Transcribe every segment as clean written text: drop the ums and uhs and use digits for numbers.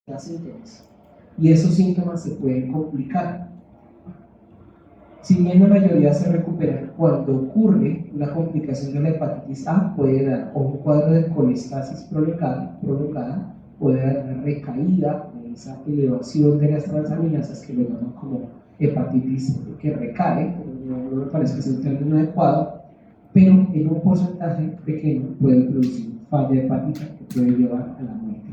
síntomas. Y esos síntomas se pueden complicar. Si bien la mayoría se recuperan, cuando ocurre una complicación de la hepatitis A, puede dar un cuadro de colestasis prolongada, puede dar una recaída de esa elevación de las transaminasas que lo llaman como hepatitis que recae, no me parece que sea un término adecuado, pero en un porcentaje pequeño puede producir falla hepática que puede llevar a la muerte.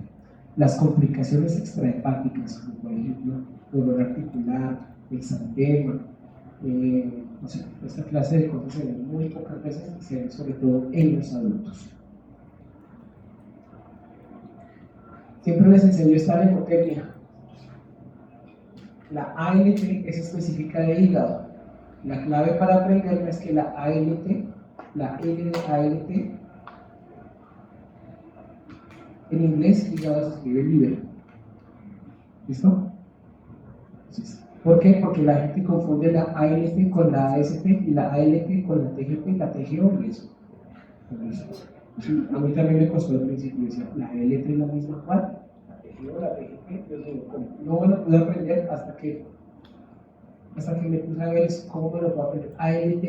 Las complicaciones extrahepáticas, como por ejemplo dolor articular, exantema, no sé, esta clase de cosas se ven muy pocas veces y se ven sobre todo en los adultos. Siempre les enseño esta mnemotecnia. La ALT es específica de hígado. La clave para aprenderla es que la ALT, la L de ALT, en inglés hígado se escribe liver. ¿Listo? ¿Por qué? Porque la gente confunde la ALT con la AST y la ALT con la TGP y la TGO y eso. A mí también me costó al principio, decía, la ALT es la misma cual, la TGO, la TGP, no me lo pude aprender hasta que me puse a ver cómo me lo puedo aprender. ALT,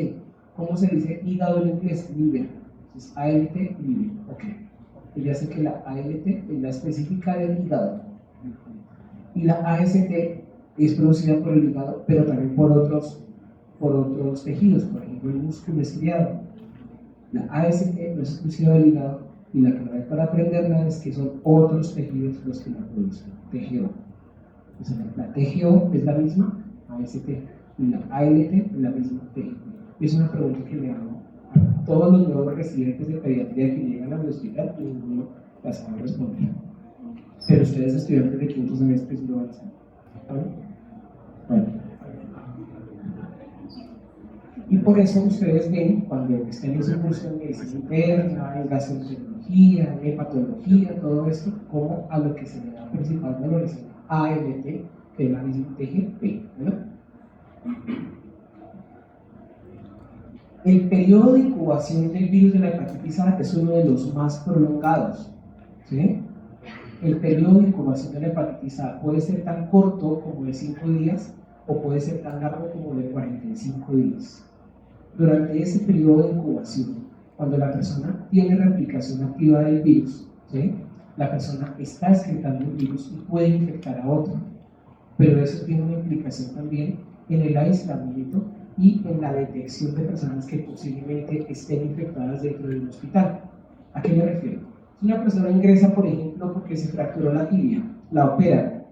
¿cómo se dice hígado en inglés? Liver. Entonces, ALT, liver, ok. Y ya sé que la ALT es la específica del hígado. Y la AST es producida por el hígado, pero también por otros tejidos, por ejemplo el músculo estriado. La AST no es exclusiva del hígado y la clave para aprenderla es que son otros tejidos los que la producen. TGO. Entonces, la TGO es la misma AST y la ALT es la misma TGO. Es una pregunta que le hago a todos los nuevos residentes de pediatría que llegan al hospital y ninguno la sabe responder. Pero ustedes, estudiantes de quinto semestre, sí lo van a saber. Bueno. Y por eso ustedes ven, cuando estén en su curso de medicina interna, en gastroenterología, en hepatología, todo esto, como a lo que se le da principal valor es ALT, que es la misma TGP, ¿no? El periodo de incubación del virus de la hepatitis A es uno de los más prolongados, ¿sí? El periodo de incubación de la hepatitis A puede ser tan corto como de 5 días o puede ser tan largo como de 45 días. Durante ese periodo de incubación, cuando la persona tiene replicación activa del virus, ¿sí? La persona está excretando el virus y puede infectar a otro, pero eso tiene una implicación también en el aislamiento y en la detección de personas que posiblemente estén infectadas dentro de un hospital. ¿A qué me refiero? Si una persona ingresa, por ejemplo, porque se fracturó la tibia, la operan,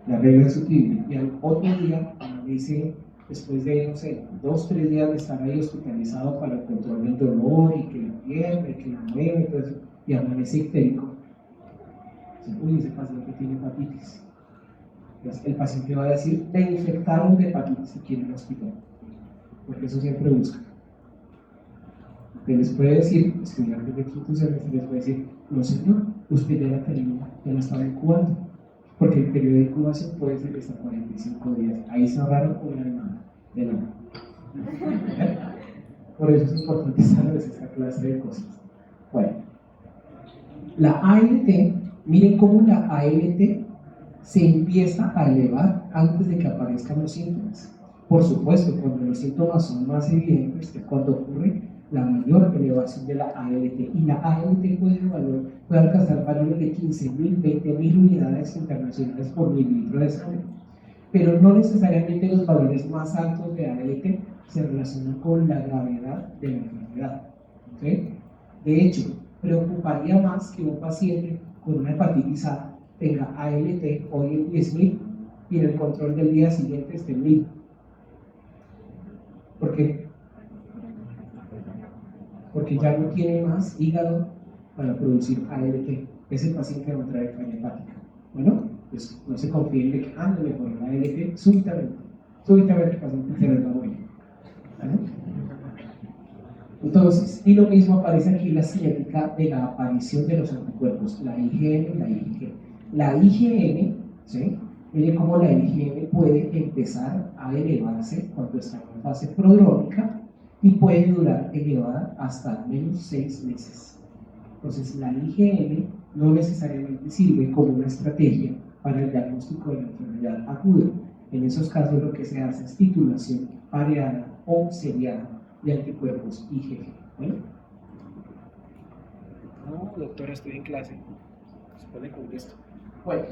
le arreglan su tibia y al otro día amanece, después de, no sé, 2 o 3 días de estar ahí hospitalizado para el control del dolor y que la pierna y que la mueve y todo eso, y amanece ictérico, uy, ese paciente tiene hepatitis. Entonces, el paciente va a decir, te infectaron de hepatitis aquí en el hospital, porque eso siempre busca. Usted les puede decir, estudiantes de quinto semestre, les puede decir, no señor, usted ya la tenía, ya la estaba incubando, porque el periodo de incubación puede ser hasta 45 días. Ahí se ahorraron una hermana de nada. Por eso es importante saber esta clase de cosas. Bueno, la ALT, miren cómo la ALT se empieza a elevar antes de que aparezcan los síntomas. Por supuesto, cuando los síntomas son más evidentes, es cuando ocurre la mayor elevación de la ALT. Y la ALT puede alcanzar valores de 15.000, 20.000 unidades internacionales por mililitro de sangre. Pero no necesariamente los valores más altos de ALT se relacionan con la gravedad de la enfermedad. ¿Sí? De hecho, preocuparía más que un paciente con una hepatitis A tenga ALT hoy en 10.000 y en el control del día siguiente esté en 1.000. ¿Por qué? Porque ya no tiene más hígado para producir ALT. Ese paciente va a traer falla hepática. Bueno, pues no se confíen de que no mejoró la ALT súbitamente el paciente se les va a morir. ¿Vale? Entonces, y lo mismo aparece aquí la cinética de la aparición de los anticuerpos, la IgM y la IgG. La IgM, ¿sí? Miren cómo la IgM puede empezar a elevarse cuando está en fase prodrómica y puede durar elevada hasta al menos 6 meses. Entonces, la IgM no necesariamente sirve como una estrategia para el diagnóstico de la enfermedad aguda. En esos casos lo que se hace es titulación pareada o seriada de anticuerpos IgG. ¿Bueno? No, doctora, estoy en clase. Supone con esto. Bueno,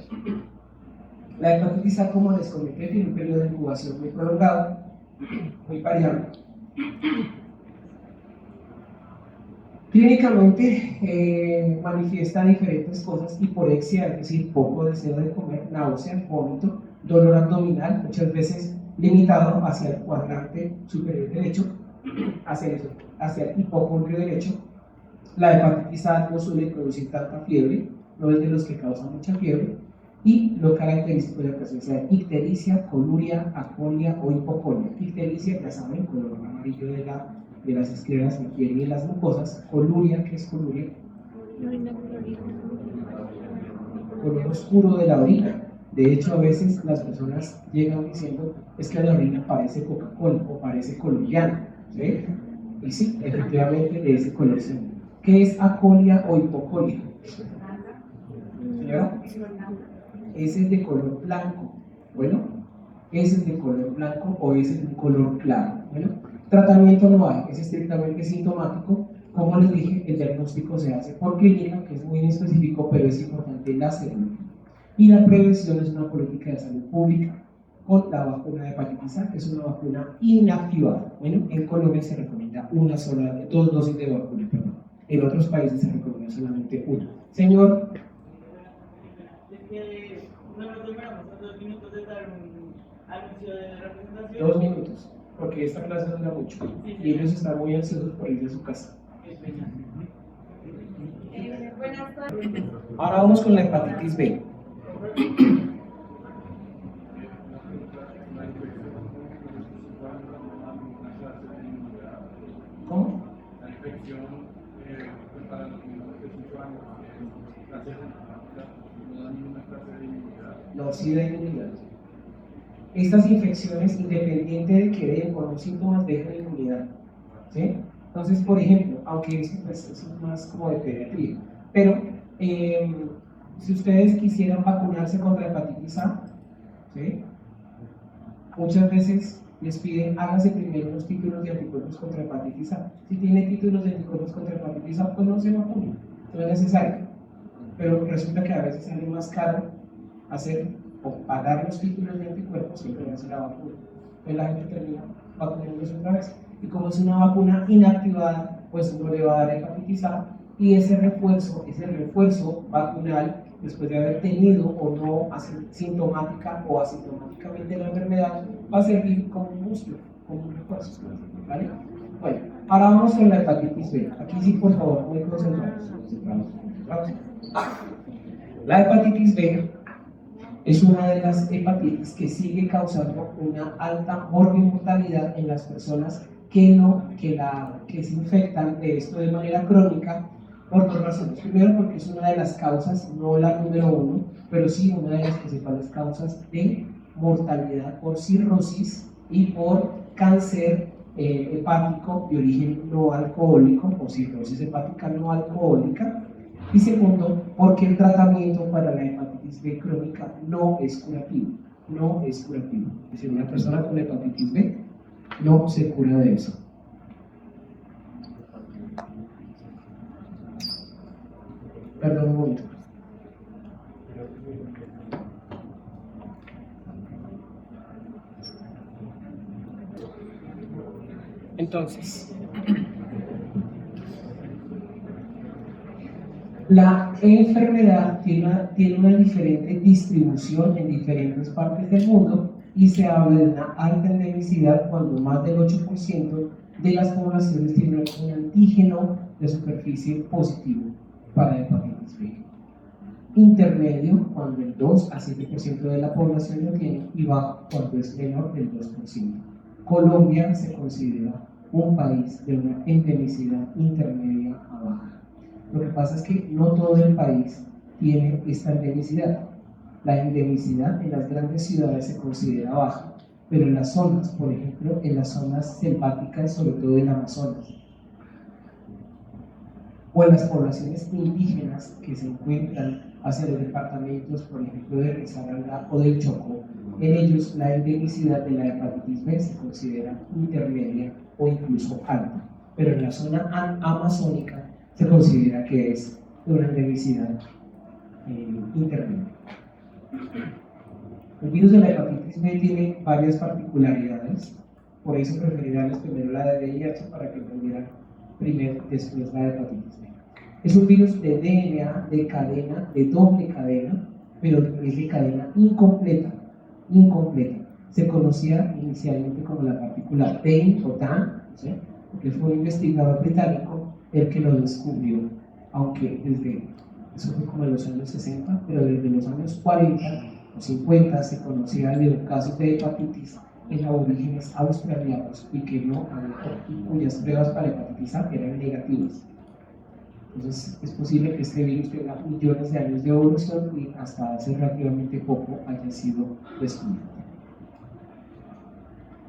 la hepatitis A, como les comenté, tiene un periodo de incubación muy prolongado, muy variable. Clínicamente manifiesta diferentes cosas: hiporexia, es decir, poco deseo de comer, náusea, vómito, dolor abdominal, muchas veces limitado hacia el cuadrante superior derecho, hacia el hipocondrio derecho. La hepatitis A no suele producir tanta fiebre, no es de los que causan mucha fiebre, y lo característico de la presencia de ictericia, coluria, acolia o hipocolia. Ictericia, ya saben, color amarillo de las escleras de piel y de las mucosas. Coluria, ¿qué es coluria? Color oscuro de la orina. De hecho, a veces las personas llegan diciendo: es que la orina parece Coca-Cola o parece colombiana, ¿sí? Y sí, efectivamente, de ese color. ¿Qué es acolia o hipocolia? ¿Señora? Ese es de color blanco. Bueno, ese es de color blanco o ese es de un color claro. Bueno, tratamiento no hay, es estrictamente sintomático. Como les dije, el diagnóstico se hace por clínica, que es muy específico, pero es importante la serología. Y la prevención es una política de salud pública con la vacuna de hepatitis A, que es una vacuna inactivada. Bueno, en Colombia se recomienda dos dosis de vacuna, perdón. En otros países se recomienda solamente una. Señor. No nos demoramos 2 minutos de dar un anuncio de representación. 2 minutos, porque esta clase dura mucho y ellos están muy ansiosos por irse a su casa. Buenas tardes. Ahora vamos con la hepatitis B. ¿Cómo? La infección para los niños de 5 años no da ninguna clase de inmunidad. No, sí da inmunidad. Estas infecciones, independiente de que den o no síntomas, dejan inmunidad, ¿sí? Entonces, por ejemplo, aunque eso es más como de pediatría, pero si ustedes quisieran vacunarse contra hepatitis A, ¿sí? Muchas veces les piden: hágase primero unos títulos de anticuerpos contra hepatitis A. Si tiene títulos de anticuerpos contra hepatitis A, pues no se vacune, no es necesario. Pero resulta que a veces sale más caro hacer o pagar los títulos de anticuerpos que ponerse la vacuna. Entonces la gente termina vacunándose otra vez. Y como es una vacuna inactivada, pues no le va a dar hepatitis A, y ese refuerzo vacunal, después de haber tenido o no sintomática o asintomáticamente la enfermedad, va a servir como un músculo, como un refuerzo. ¿Vale? Bueno, ahora vamos con la hepatitis B. Aquí sí, por favor, muy concentrados. La hepatitis B es una de las hepatitis que sigue causando una alta mortalidad en las personas que se infectan de esto de manera crónica, por 2 razones. Primero, porque es una de las causas, no la número 1, pero sí una de las principales causas de mortalidad por cirrosis y por cáncer hepático de origen no alcohólico o cirrosis hepática no alcohólica. Y segundo, porque el tratamiento para la hepatitis B crónica no es curativo. No es curativo. Es decir, una persona con hepatitis B no se cura de eso. Perdón un momento. Entonces, la enfermedad tiene una diferente distribución en diferentes partes del mundo, y se habla de una alta endemicidad cuando más del 8% de las poblaciones tienen un antígeno de superficie positivo para hepatitis B. Intermedio cuando el 2 a 7% de la población lo tiene, y bajo cuando es menor del 2%. Colombia se considera un país de una endemicidad intermedia a baja. Lo que pasa es que no todo el país tiene esta endemicidad. La endemicidad en las grandes ciudades se considera baja, pero en las zonas, por ejemplo, en las zonas selváticas, sobre todo en Amazonas, o en las poblaciones indígenas que se encuentran hacia los departamentos, por ejemplo, de Risaralda o del Chocó. En ellos, la endemicidad de la hepatitis B se considera intermedia o incluso alta, pero en la zona amazónica se considera que es de una endemicidad intermedia. El virus de la hepatitis B tiene varias particularidades, por eso preferí darles primero la de VIH para que entendieran primero, después la de hepatitis B. Es un virus de DNA, de cadena, de doble cadena, pero es de cadena incompleta. Se conocía inicialmente como la partícula DAN o DAN, ¿sí? Porque fue un investigador británico el que lo descubrió, aunque eso fue como en los años 60, pero desde los años 40 o 50 se conocía de casos de hepatitis en aborígenes australianos y cuyas pruebas para hepatitis A eran negativas. Entonces es posible que este virus tenga millones de años de evolución y hasta hace relativamente poco haya sido descubierto.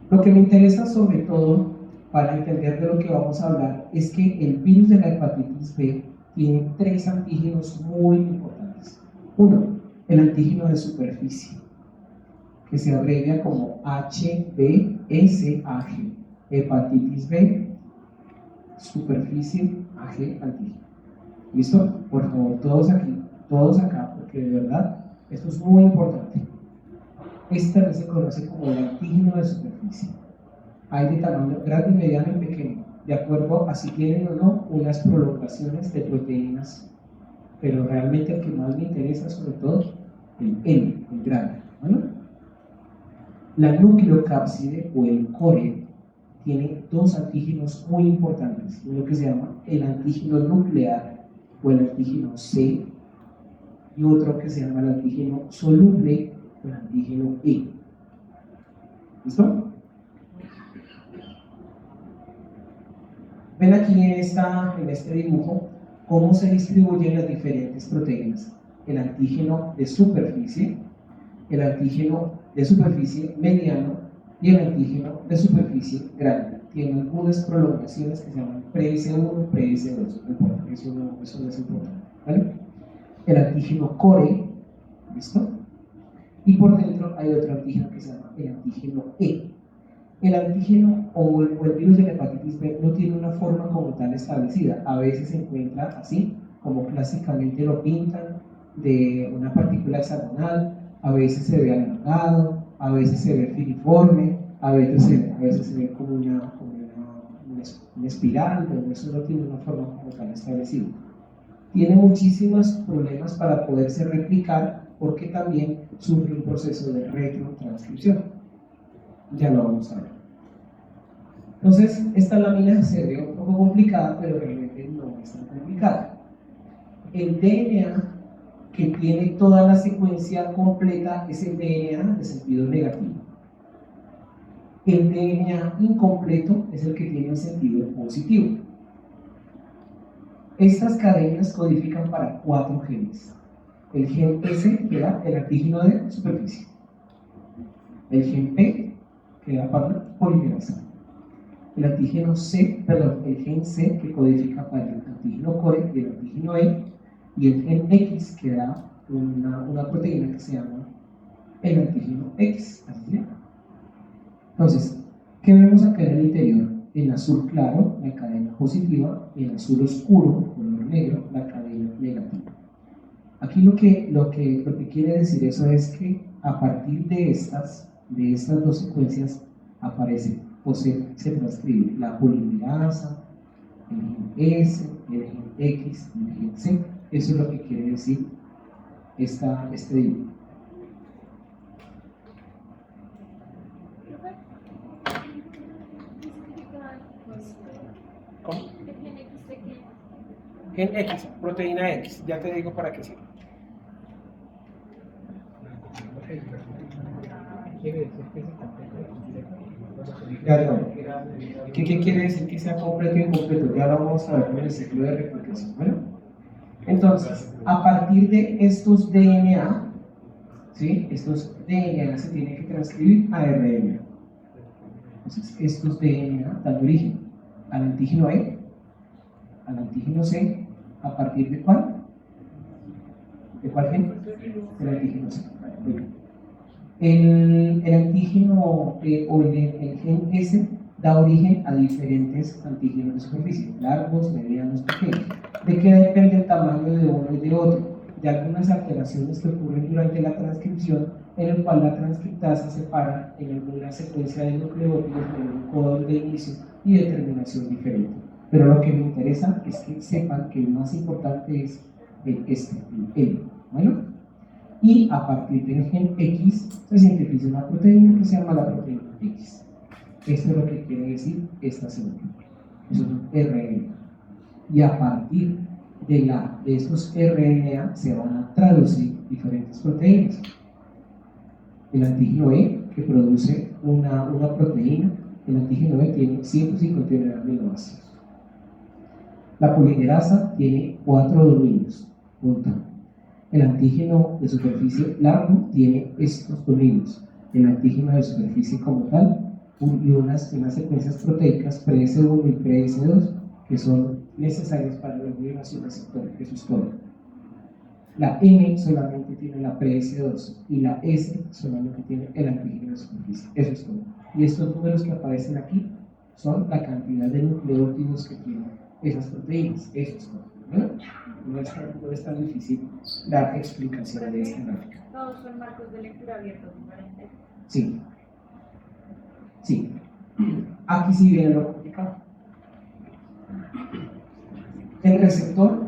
Lo que me interesa sobre todo para entender de lo que vamos a hablar es que el virus de la hepatitis B tiene 3 antígenos muy importantes. Uno, el antígeno de superficie, que se abrevia como HBsAg, hepatitis B, superficie, AG, antígeno. ¿Listo? Por favor, todos aquí, todos acá, porque de verdad esto es muy importante. Este también se conoce como el antígeno de superficie. Hay de tamaño grande, mediano y pequeño, de acuerdo a si tienen o no unas prolongaciones de proteínas, pero realmente el que más me interesa sobre todo el N, el grande, ¿vale? La nucleocápside o el core tiene 2 antígenos muy importantes, uno que se llama el antígeno nuclear o el antígeno C y otro que se llama el antígeno soluble o el antígeno E. ¿Listo? Ven aquí en este dibujo cómo se distribuyen las diferentes proteínas. El antígeno de superficie, el antígeno de superficie mediano y el antígeno de superficie grande. Tiene algunas prolongaciones que se llaman pre-S1, pre-S2, no importa, eso no es importante, ¿vale? El antígeno core, ¿listo? Y por dentro hay otro antígeno que se llama el antígeno E. El antígeno o el virus de la hepatitis B no tiene una forma como tal establecida. A veces se encuentra así, como clásicamente lo pintan, de una partícula hexagonal, a veces se ve alargado, a veces se ve filiforme, a veces se ve como una espiral, pero eso no tiene una forma como tal establecida. Tiene muchísimos problemas para poderse replicar porque también sufre un proceso de retrotranscripción. Ya lo vamos a ver. Entonces, esta lámina se ve un poco complicada, pero realmente no es tan complicada. El DNA que tiene toda la secuencia completa es el DNA de sentido negativo. El DNA incompleto es el que tiene el sentido positivo. Estas cadenas codifican para 4 genes. El gen S que da el antígeno de superficie. El gen P que da para la polimerasa. El gen C que codifica para el antígeno core y el antígeno E, y el gen X que da una proteína que se llama el antígeno X. Así se llama. Entonces, ¿qué vemos acá en el interior? En azul claro, la cadena positiva, y en azul oscuro, color negro, la cadena negativa. Aquí lo que quiere decir eso es que a partir de estas 2 secuencias aparece o se transcribe la polimerasa, el gen S, el gen X y el gen C. Eso es lo que quiere decir este dibujo. ¿Cómo? Gen X, proteína X, ya te digo para qué sirve. ¿Qué quiere decir que sea completo e incompleto? Ya lo vamos a ver con el ciclo de replicación. Bueno, entonces, a partir de estos DNA, ¿sí? Estos DNA se tienen que transcribir a RNA. Entonces, estos DNA dan origen al antígeno E, al antígeno C, ¿a partir de cuál? ¿De cuál gen? El antígeno C. El antígeno o el gen S da origen a diferentes antígenos de superficie, largos, medianos, pequeños. ¿De qué depende el tamaño de uno y de otro? De algunas alteraciones que ocurren durante la transcripción, en el cual la transcriptasa se para en alguna secuencia de nucleótidos con un códon de inicio y de terminación diferente. Pero lo que me interesa es que sepan que el más importante es el L. Bueno, y a partir del gen X se sintetiza una proteína que se llama la proteína X. Esto es lo que quiere decir esta célula. Eso es un RNA. Y a partir de estos RNA se van a traducir diferentes proteínas. El antígeno E, que produce una proteína, el antígeno E tiene 159 aminoácidos. La polimerasa tiene 4 dominios. Punto. El antígeno de superficie largo tiene estos dominios. El antígeno de superficie como tal y unas secuencias proteicas PS1 y PS2 que son necesarias para la liberación receptor. Eso es todo. La M solamente tiene la PS2 y la S solamente tiene el antígeno de superficie. Eso es todo. Y estos números que aparecen aquí son la cantidad de nucleótidos que tienen esas proteínas. Eso es todo. No es tan difícil la explicación de esta gráfica. Todos son marcos de lectura abiertos diferentes. Sí. Sí. Aquí sí viene lo complicado. El receptor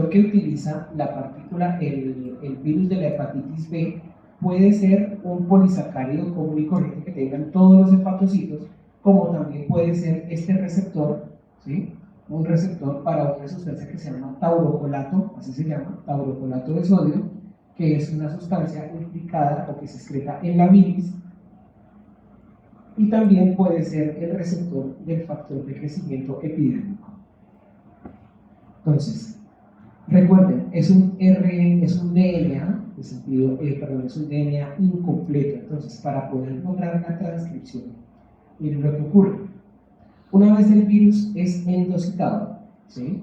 que utiliza la partícula, el virus de la hepatitis B, puede ser un polisacárido común y corriente que tengan todos los hepatocitos, como también puede ser este receptor, ¿sí? Un receptor para una sustancia que se llama taurocolato, así se llama, taurocolato de sodio, que es una sustancia implicada o que se excreta en la bilis, y también puede ser el receptor del factor de crecimiento epidérmico. Entonces, recuerden, es un DNA, es un DNA incompleto. Entonces, para poder lograr la transcripción, miren lo que ocurre. Una vez el virus es endocitado, ¿sí?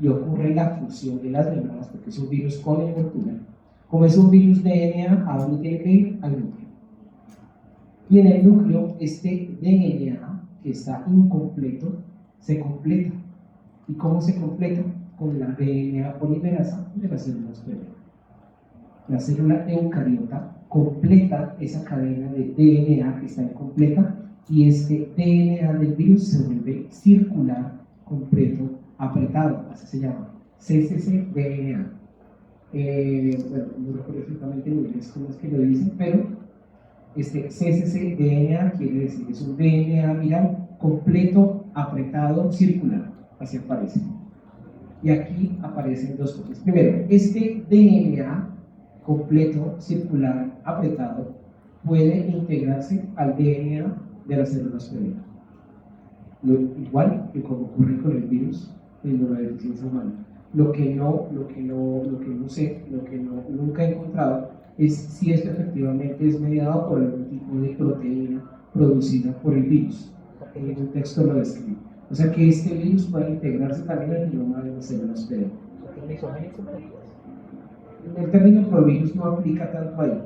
Y ocurre la fusión de las membranas, porque es un virus con envoltura. Como es un virus DNA, ¿a dónde tiene que ir? Al núcleo. Y en el núcleo, este DNA, que está incompleto, se completa. ¿Y cómo se completa? Con la DNA polimerasa de las células bebé. La célula eucariota completa esa cadena de DNA que está incompleta y este DNA del virus se vuelve circular, completo, apretado, así se llama, cccDNA. Bueno, no recuerdo exactamente en inglés cómo es que lo dicen, pero este cccDNA quiere decir, es un DNA viral completo, apretado, circular, así aparece. Y aquí aparecen dos cosas. Primero, este DNA completo, circular, apretado, puede integrarse al DNA de las células bebé. Igual que como ocurre con el virus de inmunodeficiencia humana. Lo que no sé, nunca he encontrado es si esto efectivamente es mediado por algún tipo de proteína producida por el virus. En ningún texto lo describe. O sea que este virus puede integrarse también al genoma de las células bebé. El término provirus no aplica tanto ahí.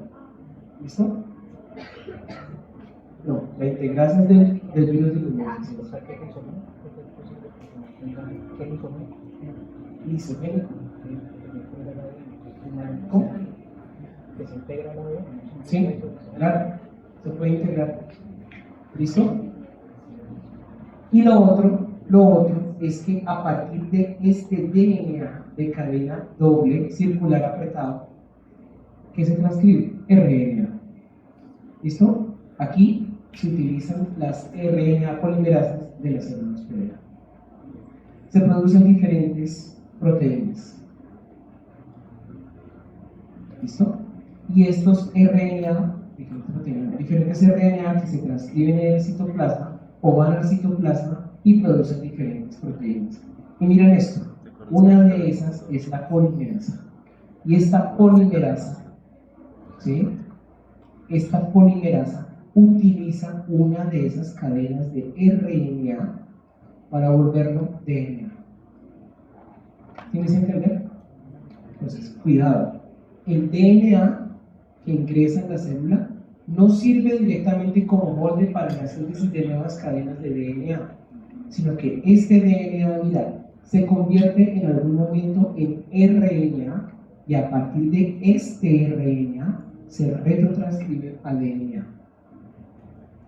¿Listo? No, la integración del virus de inmunodeficiencia. Lisogénico. ¿Cómo? Que se integra la ADN. Sí, claro, se puede integrar. ¿Listo? Y lo otro es que a partir de este DNA de cadena doble circular apretado, ¿qué se transcribe? RNA. ¿Listo? Aquí se utilizan las RNA polimerasas de las células bebé. Se producen diferentes proteínas. ¿Listo? Y estos RNA, diferentes RNA que se transcriben en el citoplasma o van al citoplasma y producen diferentes proteínas. Y miren esto, una de esas es la polimerasa. Y esta polimerasa, ¿sí? Esta polimerasa utiliza una de esas cadenas de RNA para volverlo DNA. ¿Tienes que entender? Entonces, cuidado, el DNA que ingresa en la célula no sirve directamente como molde para la síntesis de nuevas cadenas de DNA, sino que este DNA viral se convierte en algún momento en RNA y a partir de este RNA se retrotranscribe al DNA.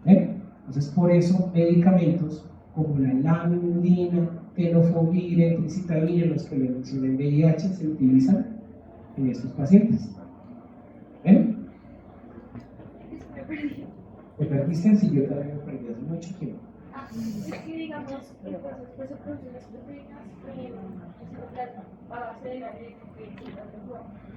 Entonces, por eso medicamentos como la lamina, tenofovir, tricitabina, los que le mencioné en VIH, se utilizan en estos pacientes. ¿Ven? ¿Me perdiste? Sí, yo también me perdí hace mucho tiempo. Es que digamos, después se producen las proteínas en el plasma a base de la ADN,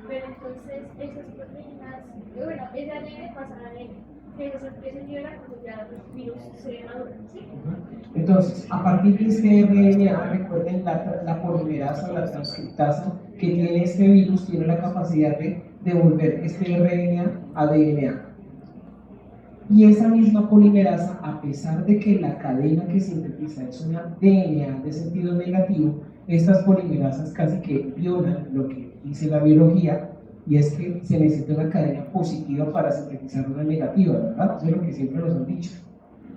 pero entonces esas proteínas, bueno, ese ADN pasa a ADN, que se libera cuando ya los virus se maduran, ¿sí? Entonces, a partir de este RNA, recuerden la polimerasa o la transcriptasa que tiene este virus, tiene la capacidad de devolver este RNA a DNA. Y esa misma polimerasa, a pesar de que la cadena que sintetiza es una DNA de sentido negativo, estas polimerasas casi que violan lo que dice la biología, y es que se necesita una cadena positiva para sintetizar una negativa, ¿verdad? Eso es lo que siempre nos han dicho.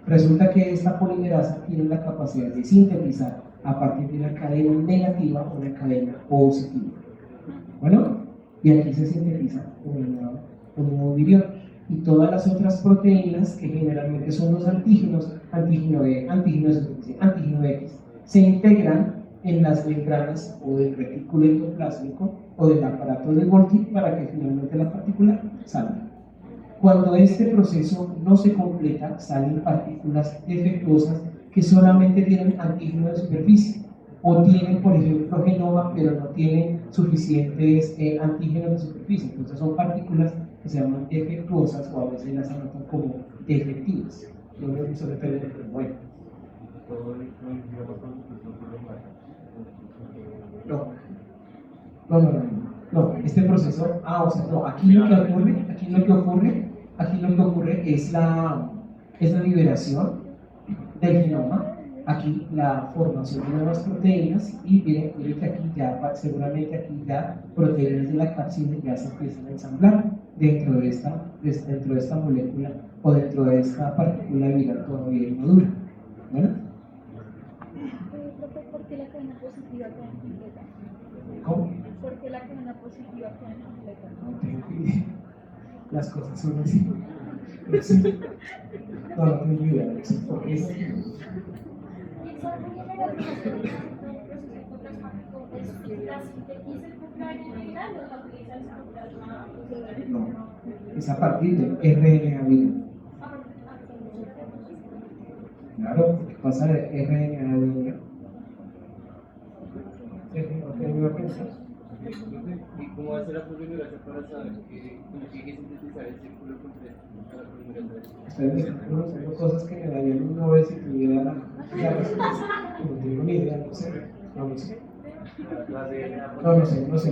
Resulta que esta polimerasa tiene la capacidad de sintetizar a partir de una cadena negativa una cadena positiva. Bueno, y aquí se sintetiza un nuevo virión. Y todas las otras proteínas, que generalmente son los antígenos, antígeno E, antígeno S, antígeno X, se integran en las membranas o del retículo endoplásmico o del aparato de Golgi para que finalmente la partícula salga. Cuando este proceso no se completa, salen partículas defectuosas que solamente tienen antígeno de superficie o tienen, por ejemplo, genoma, pero no tienen suficientes antígenos de superficie. Entonces son partículas que se llaman defectuosas o a veces las anotan como defectivas. No me gusta el término, pero bueno. No, este proceso, o sea, no, aquí lo que ocurre es la liberación del genoma, aquí la formación de nuevas proteínas, y miren que aquí ya, seguramente aquí ya proteínas de la cápsida ya se empiezan a ensamblar dentro de esta molécula o dentro de esta partícula viral todavía inmadura. ¿Verdad? ¿Por qué la cadena positiva queda incompleta? ¿Cómo? ¿Por qué la cadena positiva queda incompleta? No tengo idea. Las cosas son así. No tengo idea. Porque es así. No, es a partir del RNA viral. Claro, porque pasa de RNA viral. ¿Qué iba a pensar? ¿Y cómo hace la polimeración para saber que tiene que sintetizar el círculo completo para la polimeración? Ustedes me están preguntando cosas que me darían un Nobel si tuviera la respuesta. No tengo ni idea, no sé. No sé,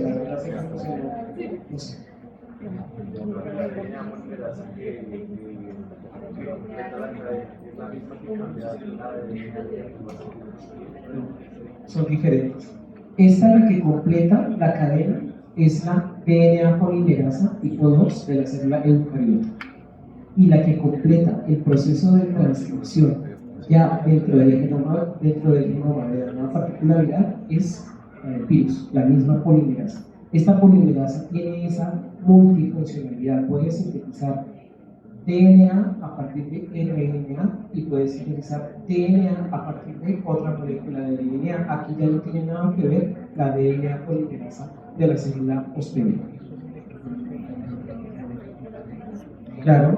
la verdad no sé. No sé. La DNA polimerasa que completa la cadena es la misma que cambia la de Son diferentes. Esta, la que completa la cadena, es la DNA polimerasa tipo 2 de la célula eucariota. Y la que completa el proceso de transcripción ya dentro del genoma de la nueva partícula viral es el virus, la misma polimerasa. Esta polimerasa tiene esa multifuncionalidad, puede sintetizar DNA a partir de RNA y puede sintetizar DNA a partir de otra molécula de DNA. Aquí ya no tiene nada que ver la DNA polimerasa de la célula posterior. Claro,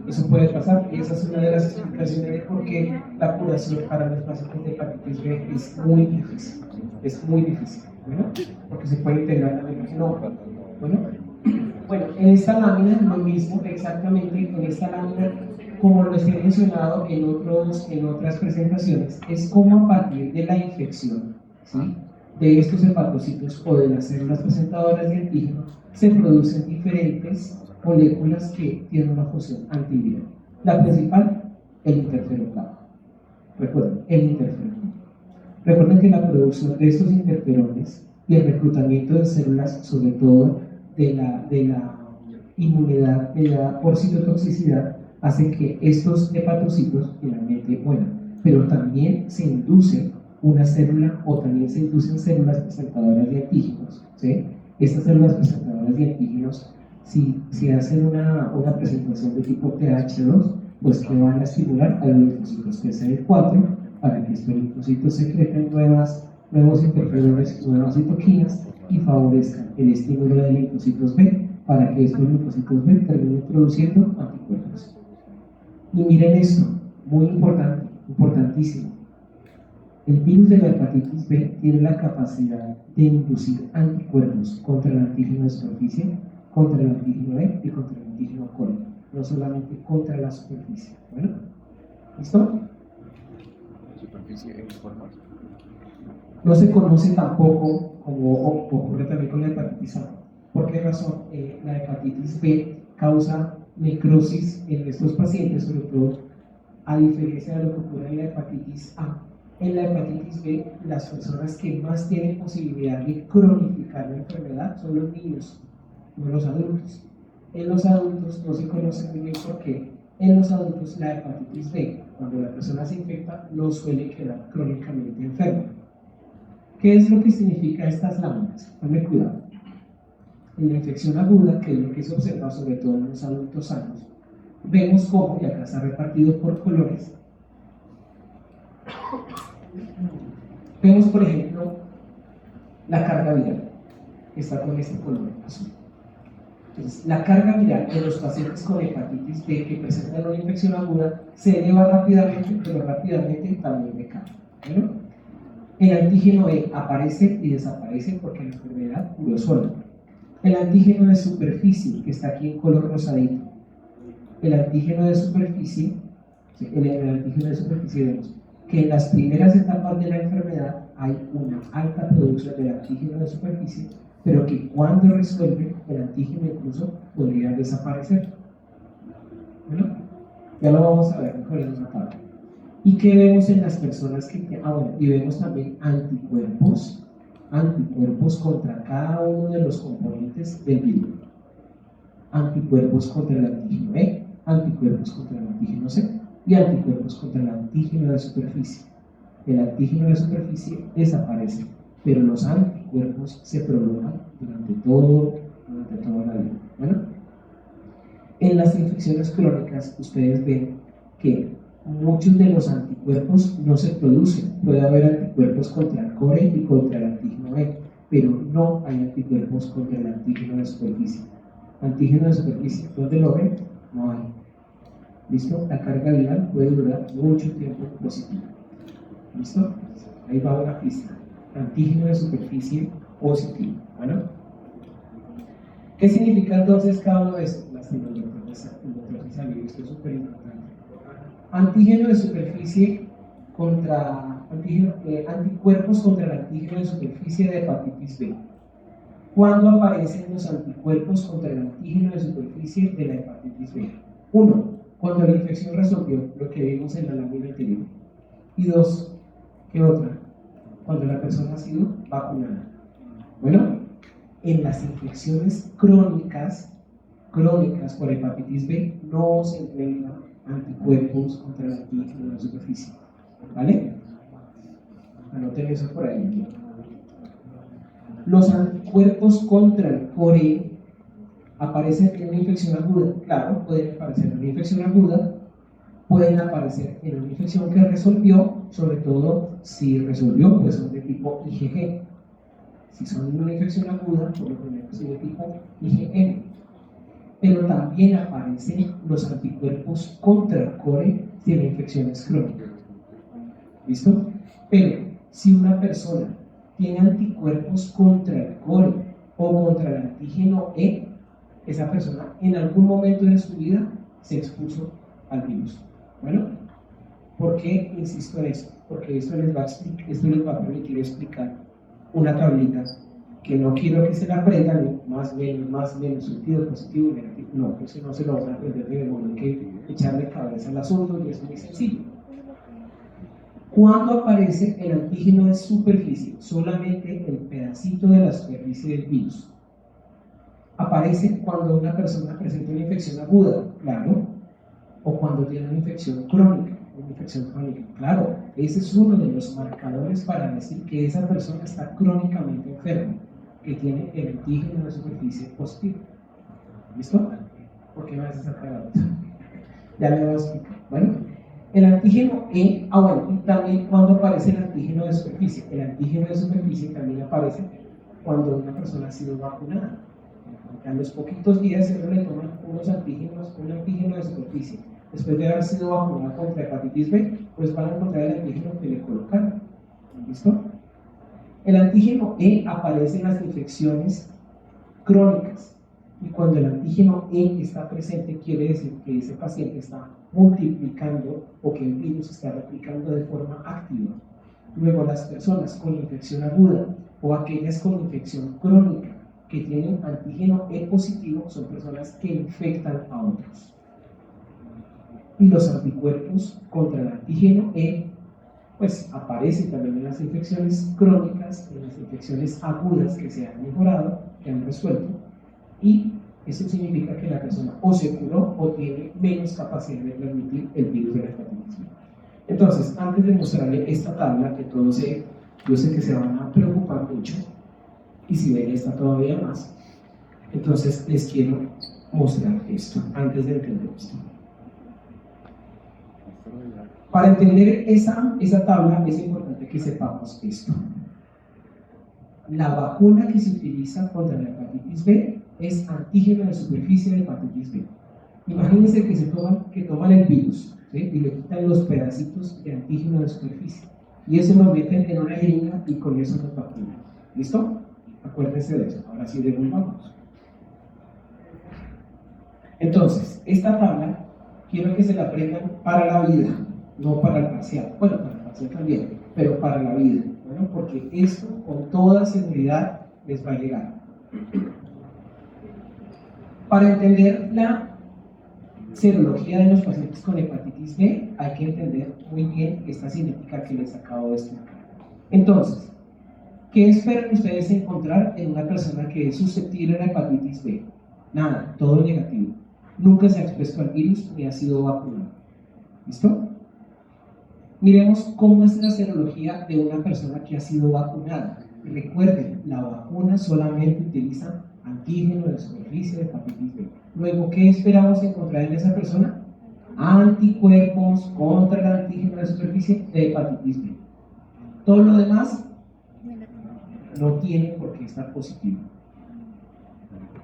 eso puede pasar y esa es una de las explicaciones de por qué la curación para los pacientes de hepatitis B es muy difícil. Es muy difícil, ¿no? Porque se puede integrar en el genoma. Bueno, en esta lámina lo mismo, exactamente en esta lámina, como lo he mencionado en otras presentaciones, es como a partir de la infección, ¿sí?, de estos hepatocitos o de las células presentadoras de antígeno, se producen diferentes moléculas que tienen una función antiviral. La principal, el interferón gamma. Recuerden, el interferón. Recuerden que la producción de estos interferones y el reclutamiento de células, sobre todo de la inmunidad mediada por citotoxicidad, hace que estos hepatocitos finalmente mueran. Pero también se induce una célula o también se inducen células presentadoras de antígenos, ¿sí? Estas células presentadoras de antígenos, si hacen una presentación de tipo TH2, pues que van a estimular a los linfocitos TCD4 para que estos linfocitos secreten nuevos interferones, nuevas citoquinas y favorezcan el estímulo de linfocitos B para que estos linfocitos B terminen produciendo anticuerpos. Y miren esto, muy importante, importantísimo. El virus de la hepatitis B tiene la capacidad de inducir anticuerpos contra el antígeno de superficie, contra el antígeno E y contra el antígeno coli, no solamente contra la superficie. Bueno, ¿listo? Superficie en forma. No se conoce tampoco, como ocurre también con la hepatitis A. ¿Por qué razón? La hepatitis B causa necrosis en estos pacientes, sobre todo a diferencia de lo que ocurre en la hepatitis A. En la hepatitis B, las personas que más tienen posibilidad de cronificar la enfermedad son los niños, no los adultos. En los adultos no se conoce muy bien por qué. En los adultos, la hepatitis B, cuando la persona se infecta, no suele quedar crónicamente enferma. ¿Qué es lo que significa estas láminas? Ponle cuidado. En la infección aguda, que es lo que se observa sobre todo en los adultos sanos, vemos cómo, y acá está repartido por colores, vemos por ejemplo la carga viral, que está con este color azul. Entonces, la carga viral en los pacientes con hepatitis B que presentan una infección aguda se eleva rápidamente, pero rápidamente también decae. ¿Bueno? El antígeno E aparece y desaparece porque la enfermedad curó sola. El antígeno de superficie, que está aquí en color rosadito, el antígeno de superficie, el antígeno de superficie vemos que en las primeras etapas de la enfermedad hay una alta producción del antígeno de superficie, pero que cuando resuelve, el antígeno incluso podría desaparecer. Bueno, ya lo vamos a ver mejor en una tabla. ¿Y qué vemos en las personas que y vemos también anticuerpos contra cada uno de los componentes del virus? Anticuerpos contra el antígeno E, anticuerpos contra el antígeno C y anticuerpos contra el antígeno de superficie. El antígeno de superficie desaparece, pero los anticuerpos se prolongan durante toda la vida. Bueno, en las infecciones crónicas ustedes ven que muchos de los anticuerpos no se producen. Puede haber anticuerpos contra el core y contra el antígeno E, pero no hay anticuerpos contra el antígeno de superficie. Antígeno de superficie, ¿dónde lo ven? No hay. ¿Listo? La carga viral puede durar mucho tiempo positiva. ¿Listo? Ahí va una pista. Antígeno de superficie positivo. ¿Bueno? ¿Qué significa entonces cada uno de estos? Las esto es súper importante. Antígeno de superficie contra anticuerpos contra el antígeno de superficie de hepatitis B. ¿Cuándo aparecen los anticuerpos contra el antígeno de superficie de la hepatitis B? 1. Cuando la infección resolvió, lo que vimos en la lámina anterior. Y 2. ¿Qué otra? Cuando la persona ha sido vacunada. Bueno, en las infecciones crónicas por hepatitis B no se encuentran anticuerpos contra el antígeno de la superficie. ¿Vale? Anoten eso por ahí. Los anticuerpos contra el core aparecen en una infección aguda. Claro, pueden aparecer en una infección aguda, pueden aparecer en una infección que resolvió, sobre todo si resolvió, pues son de tipo IgG. Si son una infección aguda, por lo general son de tipo IgM. Pero también aparecen los anticuerpos contra el core si la infección es crónica. ¿Listo? Pero si una persona tiene anticuerpos contra el core o contra el antígeno E, esa persona en algún momento de su vida se expuso al virus. Bueno, ¿por qué insisto en esto? Porque esto les va a permitir explicar una tablita que no quiero que se la aprendan, más menos, sentido positivo y negativo. No, eso no se lo van a aprender de memoria, hay que echarle cabeza al asunto y es muy sencillo. ¿Cuándo aparece el antígeno de superficie? Solamente el pedacito de la superficie del virus. Aparece cuando una persona presenta una infección aguda, claro, o cuando tiene una infección crónica, claro. Ese es uno de los marcadores para decir que esa persona está crónicamente enferma, que tiene el antígeno de superficie positivo. ¿Listo? ¿Por qué me haces esa pregunta? Ya le voy a explicar. Bueno, el antígeno E, y también cuando aparece el antígeno de superficie. El antígeno de superficie también aparece cuando una persona ha sido vacunada. A los poquitos días se le toman unos antígenos, un antígeno de superficie. Después de haber sido vacunado contra hepatitis B, pues van a encontrar el antígeno que le colocaron. ¿Listo? El antígeno E aparece en las infecciones crónicas. Y cuando el antígeno E está presente, quiere decir que ese paciente está multiplicando o que el virus se está replicando de forma activa. Luego, las personas con infección aguda o aquellas con infección crónica que tienen antígeno E positivo son personas que infectan a otros. Y los anticuerpos contra el antígeno E pues aparecen también en las infecciones crónicas, en las infecciones agudas que se han mejorado, que han resuelto, y eso significa que la persona o se curó o tiene menos capacidad de transmitir el virus de la hepatitis B. Entonces, antes de mostrarle esta tabla, que yo sé que se van a preocupar mucho, y si ven esta todavía más, entonces les quiero mostrar esto, antes de entender esto. Para entender esa tabla es importante que sepamos esto. La vacuna que se utiliza contra la hepatitis B es antígeno de superficie de hepatitis B. Imagínense que toman el virus, ¿sí? Y le quitan los pedacitos de antígeno de superficie. Y eso lo meten en una jeringa y con eso nos vacunan. ¿Listo? Acuérdense de eso. Ahora sí devolvamos. Entonces, esta tabla quiero que se la aprendan para la vida, no para el parcial. Bueno, para el parcial también, pero para la vida. Bueno, porque esto con toda seguridad les va a llegar. Para entender la serología de los pacientes con hepatitis B, hay que entender muy bien esta cinética que les acabo de explicar. Entonces, ¿qué esperan ustedes encontrar en una persona que es susceptible a la hepatitis B? Nada, todo negativo. Nunca se ha expuesto al virus ni ha sido vacunado. ¿Listo? Miremos cómo es la serología de una persona que ha sido vacunada. Recuerden, la vacuna solamente utiliza antígeno de superficie de hepatitis B. Luego, ¿qué esperamos encontrar en esa persona? Anticuerpos contra el antígeno de superficie de hepatitis B. Todo lo demás no tiene por qué estar positivo.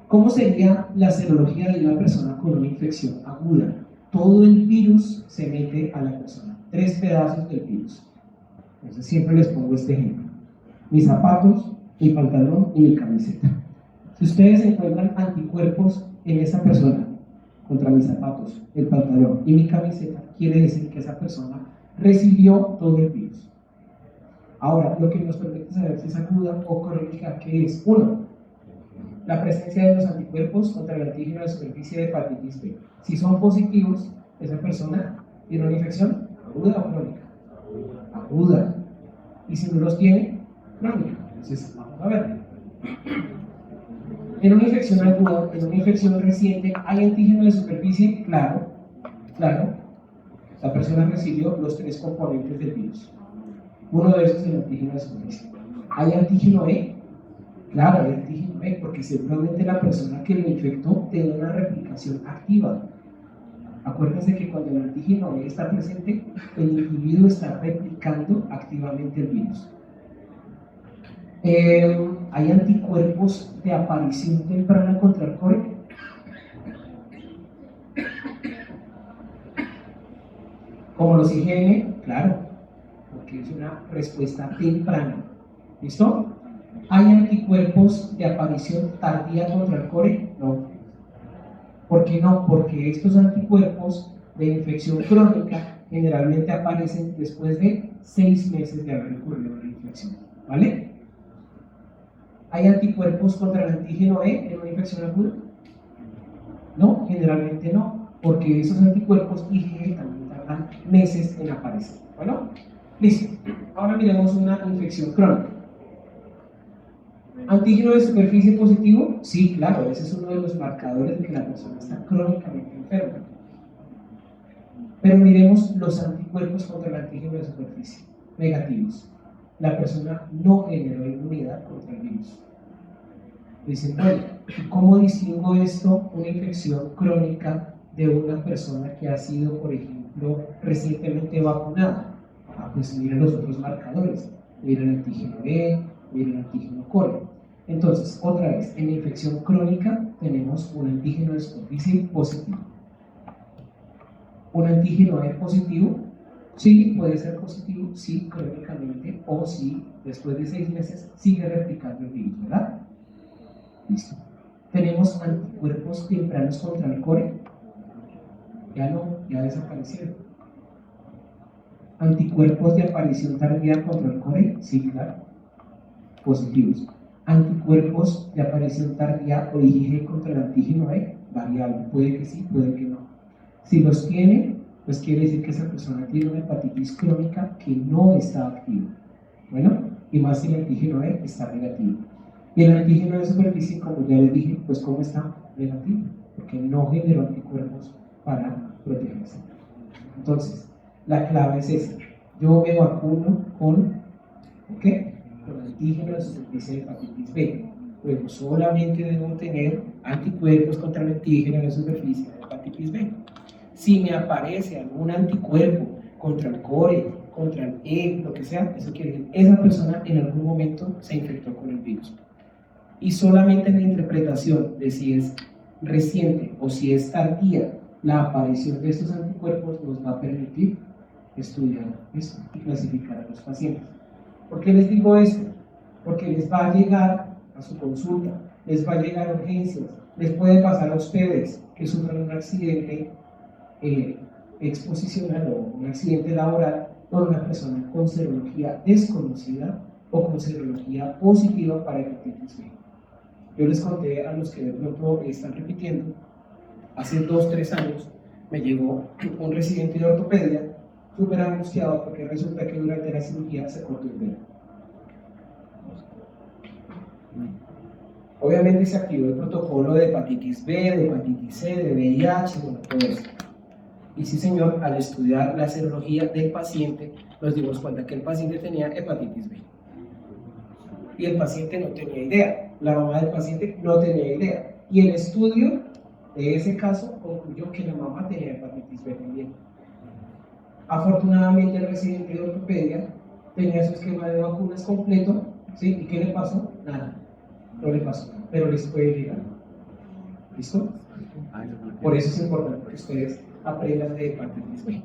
¿Cómo sería la serología de una persona con una infección aguda? Todo el virus se mete a la persona. 3 pedazos del virus. Entonces siempre les pongo este ejemplo. Mis zapatos, mi pantalón y mi camiseta. Si ustedes encuentran anticuerpos en esa persona contra mis zapatos, el pantalón y mi camiseta, quiere decir que esa persona recibió todo el virus. Ahora, lo que nos permite saber si es aguda o crónica, que es 1. La presencia de los anticuerpos contra el antígeno de superficie de hepatitis B. Si son positivos, esa persona tiene una infección aguda o crónica. Aguda. Y si no los tiene, crónica. Entonces, vamos a ver. En una infección aguda, en una infección reciente, ¿hay antígeno de superficie? Claro. La persona recibió los 3 componentes del virus. Uno de esos es el antígeno de superficie. ¿Hay antígeno E? Claro, hay antígeno E, porque seguramente la persona que lo infectó tiene una replicación activa. Acuérdense que cuando el antígeno E está presente, el individuo está replicando activamente el virus. ¿Hay anticuerpos de aparición temprana contra el COVID? Como los IgM, claro, porque es una respuesta temprana. ¿Listo? ¿Hay anticuerpos de aparición tardía contra el core? No. ¿Por qué no? Porque estos anticuerpos de infección crónica generalmente aparecen después de 6 meses de haber ocurrido la infección. ¿Vale? ¿Hay anticuerpos contra el antígeno E en una infección aguda? No, generalmente no, porque esos anticuerpos IgG también tardan meses en aparecer. Bueno, Listo. Ahora miremos una infección crónica. ¿Antígeno de superficie positivo? Sí, claro, ese es uno de los marcadores de que la persona está crónicamente enferma. Pero miremos los anticuerpos contra el antígeno de superficie, negativos. La persona no generó inmunidad contra el virus. Dicen, bueno, ¿cómo distingo esto, una infección crónica, de una persona que ha sido, por ejemplo, recientemente vacunada? Pues miren los otros marcadores. Miren el antígeno E, miren el antígeno core. Entonces, otra vez, en la infección crónica tenemos un antígeno de superficie positivo. ¿Un antígeno E positivo? Sí, puede ser positivo, sí, crónicamente, o sí, después de 6 meses, sigue replicando el virus, ¿verdad? Listo. ¿Tenemos anticuerpos tempranos contra el core? Ya no, ya desaparecieron. ¿Anticuerpos de aparición tardía contra el core? Sí, claro, positivos. ¿Anticuerpos de aparición tardía o IgG contra el antígeno E? Variable, puede que sí, puede que no. Si los tiene, pues quiere decir que esa persona tiene una hepatitis crónica que no está activa. Bueno, y más si el antígeno E está negativo. Y el antígeno de superficie, como ya les dije, pues ¿cómo está? Negativo, porque no generó anticuerpos para protegerse. Entonces, la clave es esa. Yo me vacuno con, ¿qué? Con antígeno de superficie de hepatitis B. Luego solamente debo tener anticuerpos contra el antígeno de superficie de hepatitis B. Si me aparece algún anticuerpo contra el core, contra el E, lo que sea, eso quiere decir que esa persona en algún momento se infectó con el virus. Y solamente la interpretación de si es reciente o si es tardía la aparición de estos anticuerpos nos va a permitir estudiar esto y clasificar a los pacientes. ¿Por qué les digo esto? Porque les va a llegar a su consulta, les va a llegar a urgencias, les puede pasar a ustedes que sufran un accidente exposicional o un accidente laboral por una persona con serología desconocida o con serología positiva para hepatitis B. Yo les conté a los que de pronto están repitiendo, hace 2-3 años me llegó un residente de ortopedia súper angustiado porque resulta que durante la cirugía se cortó el dedo. Obviamente se activó el protocolo de hepatitis B, de hepatitis C, de VIH, bueno, todo eso. Y sí, señor, al estudiar la serología del paciente, nos dimos cuenta que el paciente tenía hepatitis B. Y el paciente no tenía idea, la mamá del paciente no tenía idea. Y el estudio de ese caso concluyó que la mamá tenía hepatitis B también. Afortunadamente, el residente de ortopedia tenía su esquema de vacunas completo, ¿sí? ¿Y qué le pasó? Nada, no le pasó, pero les puede llegar. ¿Listo? Por eso es importante que ustedes aprendan de hepatitis B.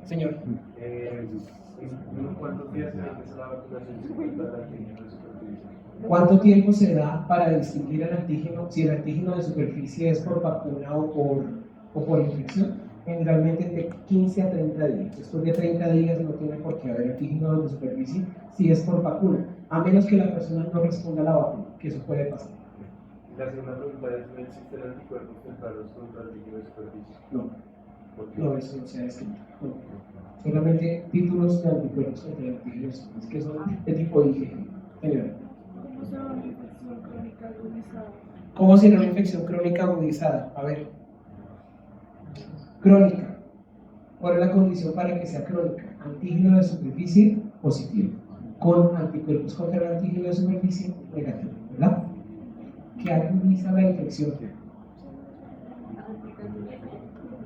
Señor. ¿Cuántos días se empieza la vacunación? ¿Cuánto tiempo se da para distinguir el antígeno, si el antígeno de superficie es por vacuna o por infección? Generalmente de 15 a 30 días. Después de 30 días no tiene por qué haber antígeno de superficie si es por vacuna, a menos que la persona no responda a la vacuna, que eso puede pasar. La segunda pregunta es, ¿no existen anticuerpos tempranos contra el antígeno de superficie? No, no, eso no se ha descrito. No. Solamente títulos de anticuerpos contra el antígeno de superficie, que son de tipo IgG. Señora. ¿Cómo se llama una infección crónica agudizada? ¿Cómo será una infección crónica agudizada? A ver. Crónica. ¿Cuál es la condición para que sea crónica? Antígeno de superficie positivo, con anticuerpos contra el antígeno de superficie negativo, ¿verdad? ¿Qué agudiza la infección?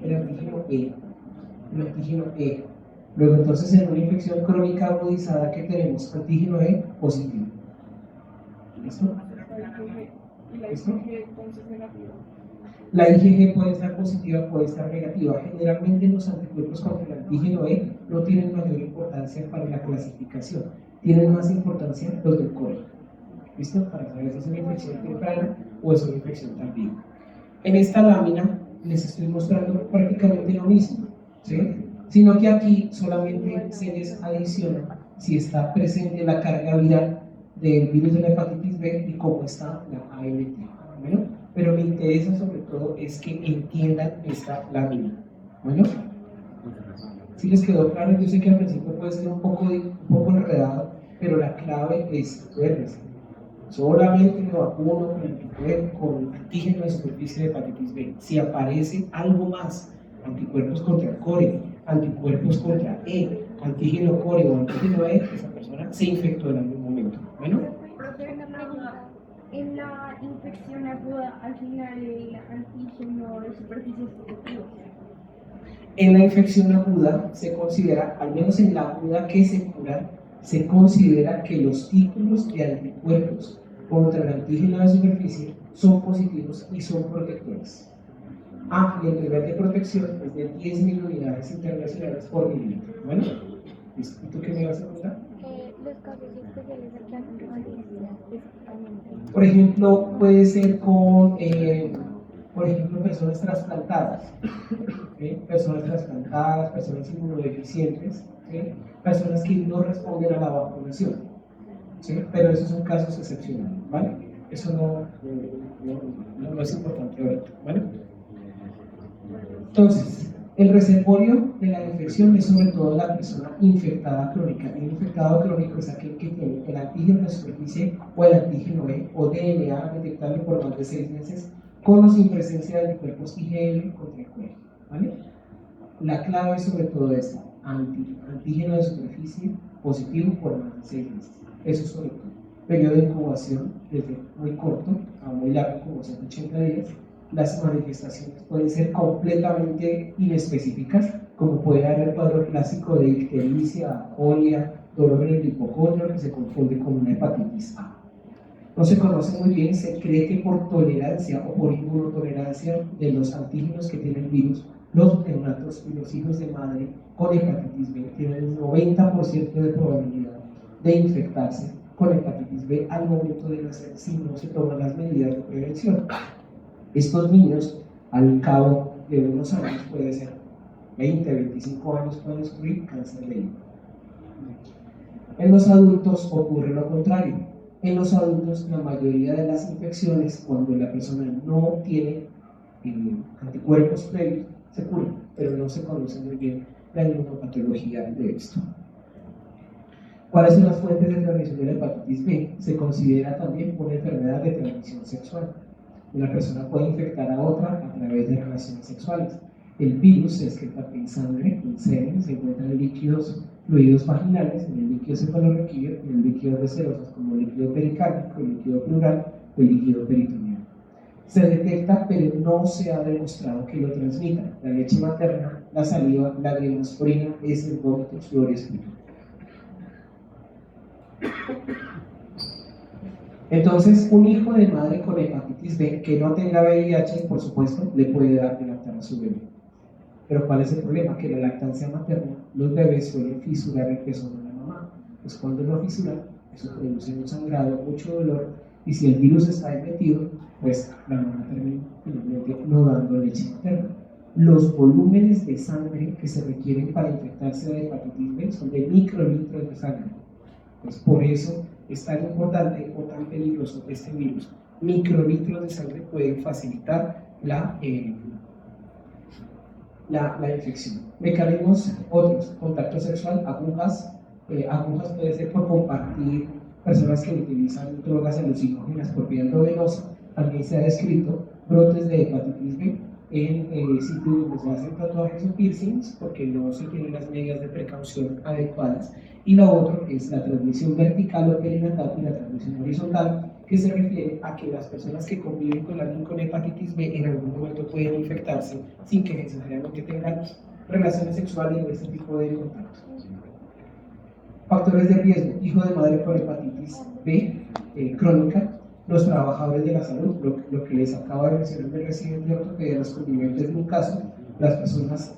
El antígeno E. El antígeno E. Luego, entonces, en una infección crónica agudizada, ¿qué tenemos? Antígeno E positivo. ¿Listo? ¿Listo? La IgG puede estar positiva, puede estar negativa. Generalmente los anticuerpos contra el antígeno E no tienen mayor importancia para la clasificación. Tienen más importancia los del core. ¿Listo? Para saber si es una infección temprana o es una infección tardía. En esta lámina les estoy mostrando prácticamente lo mismo, ¿sí? Sino que aquí solamente se les adiciona si está presente la carga viral del virus de la hepatitis B y cómo está la ALT. ¿Bueno? Pero me interesa sobre todo es que entiendan esta lámina. Bueno, ¿Sí les quedó claro? Yo sé que al principio puede ser un poco enredado, pero la clave es, acuérdense, solamente me vacuno con antígeno de superficie de hepatitis B. Si aparece algo más, anticuerpos contra core, anticuerpos contra E, antígeno core o antígeno E, esa persona se infectó en algún momento. Bueno, Profe, una pregunta. En la infección aguda, al final el antígeno de superficie es positivo. en la infección aguda se considera, al menos en la aguda que se cura, se considera que los títulos de anticuerpos contra el antígeno de superficie son positivos y son protectores. Y el nivel de protección es de 10.000 unidades internacionales por mililitro. Bueno, ¿y tú qué me vas a contar? Los casos especiales a que hacen referencia específicamente. Por ejemplo, puede ser con, por ejemplo, personas trasplantadas, ¿sí? Personas trasplantadas, personas inmunodeficientes, ¿sí? Personas que no responden a la vacunación, ¿sí? Pero esos son casos excepcionales, ¿vale? Eso no es importante ahorita, ¿vale? Entonces, el reservorio de la infección es sobre todo la persona infectada crónica. El infectado crónico es aquel que tiene el antígeno de superficie o el antígeno E o DNA detectable por más de 6 meses con o sin presencia de anticuerpos IgM contra el cuerpo, ¿vale? La clave sobre todo es antígeno de superficie positivo por más de 6 meses. Eso es sobre todo. Periodo de incubación desde muy corto a muy largo, como 180 días. Las manifestaciones pueden ser completamente inespecíficas, como puede haber el cuadro clásico de ictericia, apolia, dolor en el hipocondrio que se confunde con una hepatitis A. No se conoce muy bien, se cree que por tolerancia o por inmunotolerancia de los antígenos que tiene el virus, los neonatos y los hijos de madre con hepatitis B tienen un 90% de probabilidad de infectarse con hepatitis B al momento de nacer si no se toman las medidas de prevención. Estos niños, al cabo de unos años, puede ser 20, 25 años, pueden sufrir cáncer de hígado. En los adultos ocurre lo contrario. En los adultos, la mayoría de las infecciones, cuando la persona no tiene anticuerpos previos, se curan, pero no se conoce muy bien la inmunopatología de esto. ¿Cuáles son las fuentes de transmisión de la hepatitis B? Se considera también una enfermedad de transmisión sexual. Una persona puede infectar a otra a través de relaciones sexuales. El virus se excreta en sangre, en semen, se encuentra en líquidos fluidos vaginales, en el líquido cefalorraquídeo, en el líquido de cerosas como el líquido pericárdico, el líquido pleural o el líquido peritoneal. Se detecta, pero no se ha demostrado que lo transmita. La leche materna, la saliva, lágrimas, orina, heces, vómitos, sudor y excreta. Entonces, un hijo de madre con hepatitis B que no tenga VIH, por supuesto, le puede dar de lactar a su bebé. Pero ¿cuál es el problema? Que la lactancia materna, los bebés suelen fisurar el pezón de la mamá. Pues cuando lo fisuran, eso produce un sangrado, mucho dolor, y si el virus está ahí metido, pues la mamá termina finalmente no dando leche materna. Los volúmenes de sangre que se requieren para infectarse de hepatitis B son de microlitros de sangre. Pues por eso es tan importante o tan peligroso este virus. Microlitros de sangre pueden facilitar la infección. Mecanismos otros: contacto sexual, agujas. Agujas puede ser por compartir, personas que utilizan drogas alucinógenas por vía endovenosa. También se ha descrito brotes de hepatitis B en sitios donde se hacen tatuajes o piercings porque no se tienen las medidas de precaución adecuadas. Y la otra es la transmisión vertical o perinatal y la transmisión horizontal, que se refiere a que las personas que conviven con alguien con hepatitis B en algún momento pueden infectarse sin que necesariamente tengan relaciones sexuales o este tipo de contactos. Factores de riesgo: hijo de madre con hepatitis B crónica, los trabajadores de la salud, lo que les acabo de mencionar del residente de ortopedia, los convivientes de un caso, las personas,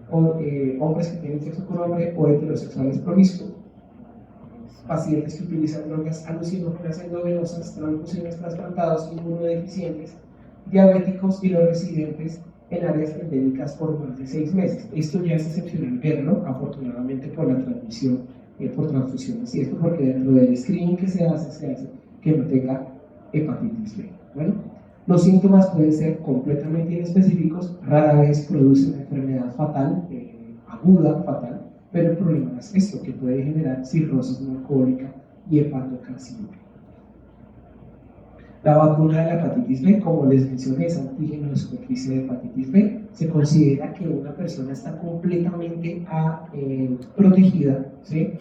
hombres que tienen sexo con hombre o heterosexuales promiscuos, pacientes que utilizan drogas alucinógenas endovenosas, transfusiones trasplantados, inmunodeficientes, diabéticos y los residentes en áreas endémicas por más de 6 meses. Esto ya es excepcional verlo, afortunadamente, por la transmisión por transfusiones. Y esto porque dentro del screening que se hace que no tenga hepatitis B. Bueno, los síntomas pueden ser completamente inespecíficos, rara vez producen una enfermedad fatal, aguda, fatal, pero el problema es esto, que puede generar cirrosis no alcohólica y hepatocarcinoma. La vacuna de la hepatitis B, como les mencioné, es antígeno de superficie de hepatitis B. Se considera que una persona está completamente protegida, ¿sí?,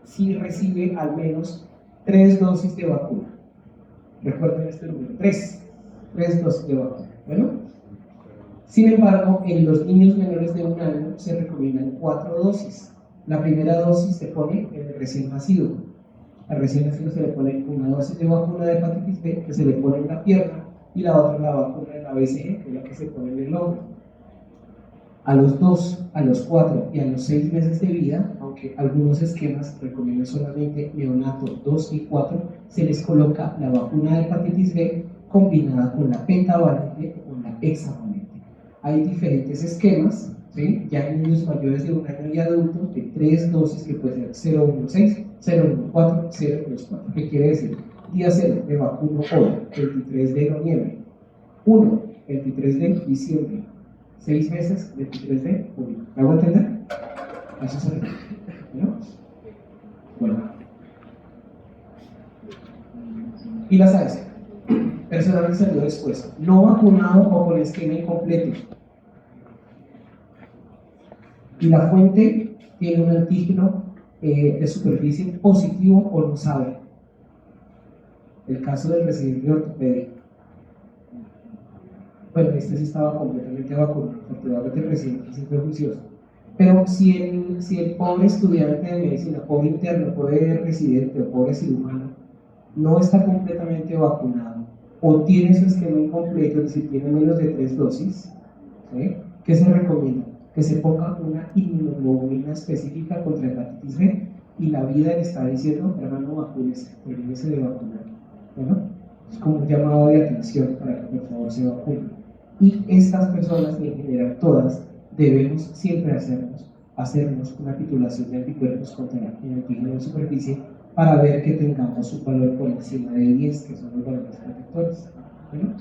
si recibe al menos 3 dosis de vacuna. Recuerden este número, 3 dosis de vacuna. Bueno, sin embargo, en los niños menores de 1 año se recomiendan 4 dosis. La primera dosis se pone en el recién nacido. Al recién nacido se le pone una dosis de vacuna de hepatitis B que se le pone en la pierna y la otra la vacuna de la BCG, que es la que se pone en el hombro. A los 2, a los 4 y a los 6 meses de vida, aunque algunos esquemas recomiendan solamente neonato 2 y 4, se les coloca la vacuna de hepatitis B combinada con la pentavalente o con la hexavalente. Hay diferentes esquemas, ¿sí?, ya en niños mayores de 1 año y adultos, de 3 dosis que puede ser 016, 014, 014. ¿Qué quiere decir? Día 0 me vacuno hoy, 23 de noviembre. 1, 23 de diciembre. 6 meses, 23 de julio. ¿Me hago entender? Eso se refiere. ¿No? Bueno. Y las AS. Personal que salió después. No vacunado o con esquema incompleto. Y la fuente tiene un antígeno de superficie positivo o no sabe. El caso del residente de ortopedia. Bueno, este sí estaba completamente vacunado, afortunadamente el residente sí fue juicioso. Pero si el pobre estudiante de medicina, pobre interno, pobre residente o pobre cirujano no está completamente vacunado o tiene su esquema incompleto, es decir, tiene menos de 3 dosis, ¿sí?, ¿qué se recomienda? Que se ponga una inmunoglobulina específica contra hepatitis B y la vida le está diciendo, hermano, vacúnese, termínese de vacunar. Bueno, es como un llamado de atención para que por favor se vacunen. Y estas personas, en general todas, debemos siempre hacernos una titulación de anticuerpos contra el antígeno de superficie para ver que tengamos un valor por encima de 10, que son los valores protectores. ¿Bueno?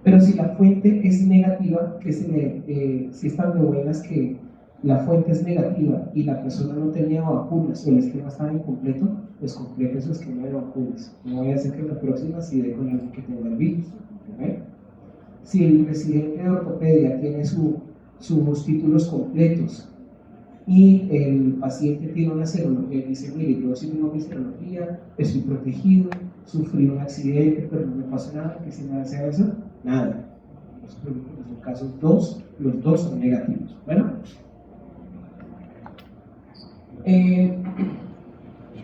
Pero si la fuente es negativa, si están de buenas que la fuente es negativa y la persona no tenía vacunas o el esquema estaba incompleto, pues complete su esquema de vacunas. No vaya a ser que en la próxima sí dé con alguien que tenga el virus. ¿Okay? Si el residente de ortopedia tiene sus títulos completos y el paciente tiene una serología, dice, mire, yo sí tengo mi serología, estoy protegido, sufrí un accidente, pero no me pasa nada, ¿qué se me hace eso? Nada. En los casos 2, los 2 son negativos. Bueno,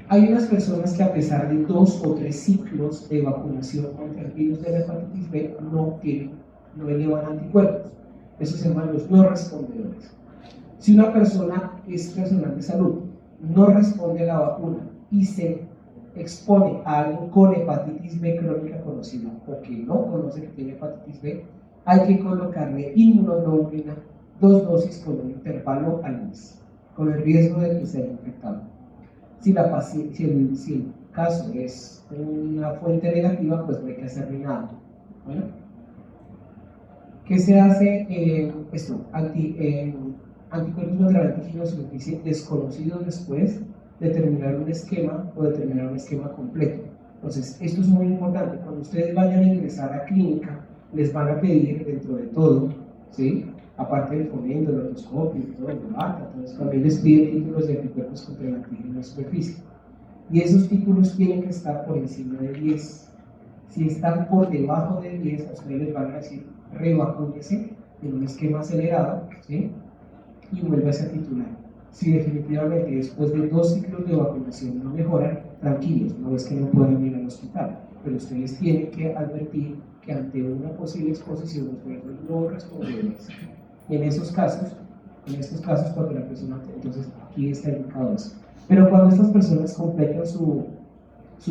hay unas personas que a pesar de 2 o 3 ciclos de vacunación contra el virus de la hepatitis B no elevan anticuerpos. Esos se llaman los no respondedores. Si una persona es personal de salud, no responde a la vacuna y se expone a alguien con hepatitis B crónica conocida o que no conoce que tiene hepatitis B, hay que colocarle inmunoglobulina 2 dosis con un intervalo al mes, con el riesgo de que sea infectado. Si el caso es una fuente negativa, pues no hay que hacerle nada. Bueno, ¿qué se hace? Anticuerpos contra el antígeno de superficie desconocidos después de terminar un esquema o de terminar un esquema completo. Entonces, esto es muy importante. Cuando ustedes vayan a ingresar a clínica, les van a pedir dentro de todo, ¿sí?, aparte del fomento, del otoscopio, todo el bata, entonces también les piden títulos de anticuerpos contra el antígeno de superficie. Y esos títulos tienen que estar por encima de 10. Si están por debajo de 10, a ustedes les van a decir, revacúnese en un esquema acelerado, ¿sí?, y vuelve a titular. Si definitivamente después de 2 ciclos de vacunación no mejoran, tranquilos, no es que no puedan ir al hospital, pero ustedes tienen que advertir que ante una posible exposición ustedes no respondemos. Y en estos casos, cuando la persona, entonces aquí está indicado eso. Pero cuando estas personas completan su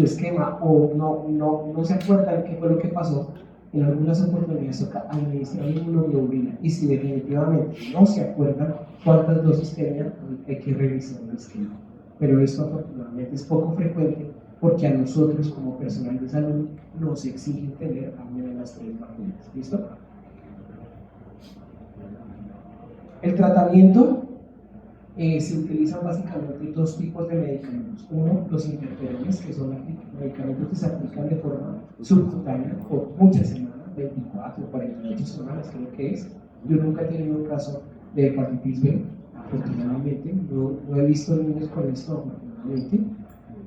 esquema o no se acuerdan qué fue lo que pasó, en algunas oportunidades toca administrar inmunoglobulina. Y si definitivamente no se acuerdan cuántas dosis tenían, hay que revisar el esquema. Pero esto afortunadamente es poco frecuente porque a nosotros como personal de salud nos exigen tener al menos las 3 vacunas. ¿Listo? El tratamiento Se utilizan básicamente dos tipos de medicamentos. Uno, los interferones, que son medicamentos que se aplican de forma subcutánea por muchas semanas, 24 o 48 semanas creo que es. Yo nunca he tenido un caso de hepatitis B, afortunadamente, no he visto niños con esto, afortunadamente.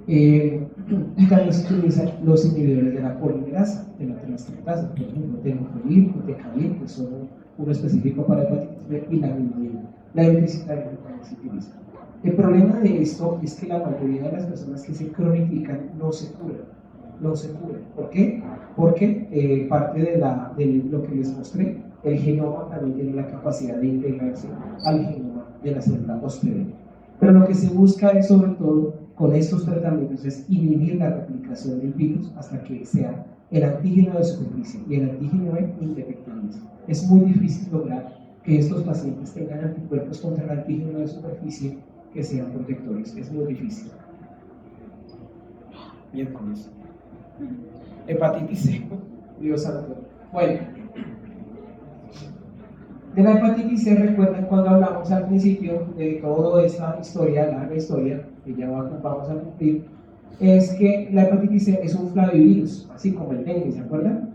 Y también se utilizan los inhibidores de la polimerasa, de la transcriptasa, por ejemplo, tenofovir, tecadir, que son uno específico para hepatitis B, y la amilodina. La herbicida también se utiliza. El problema de esto es que la mayoría de las personas que se cronifican no se curan. No se curan. ¿Por qué? Porque parte de lo que les mostré, el genoma también tiene la capacidad de integrarse al genoma de la célula hospedera. Pero lo que se busca es, sobre todo, con estos tratamientos, es inhibir la replicación del virus hasta que sea el antígeno de superficie y el antígeno B indetectables. Es muy difícil lograr que estos pacientes tengan anticuerpos contra el antígeno de superficie que sean protectores. Es muy difícil. Miércoles. Hepatitis C. Dios santo. Bueno. De la hepatitis C, recuerden cuando hablamos al principio de toda esta historia, larga historia, que ya vamos a cumplir, es que la hepatitis C es un flavivirus, así como el dengue, ¿se acuerdan?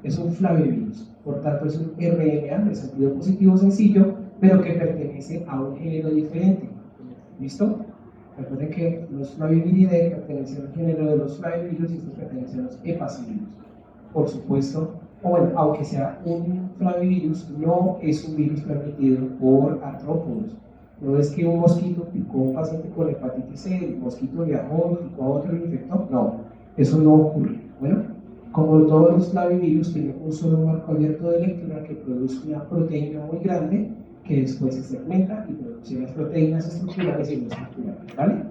Es un flavivirus, por tanto es un RNA de sentido positivo sencillo, pero que pertenece a un género diferente. ¿Listo? Recuerden que los flaviviridae pertenecen al género de los flavivirus y estos pertenecen a los hepacivirus. Por supuesto, o bueno, aunque sea un flavivirus, no es un virus transmitido por artrópodos. No es que un mosquito picó a un paciente con hepatitis C, el mosquito viajó, picó a otro y lo infectó. No, eso no ocurre. Bueno, como todos los flavivirus tienen un solo marco abierto de lectura que produce una proteína muy grande que después se segmenta y produce las proteínas estructurales y no estructurales, ¿vale?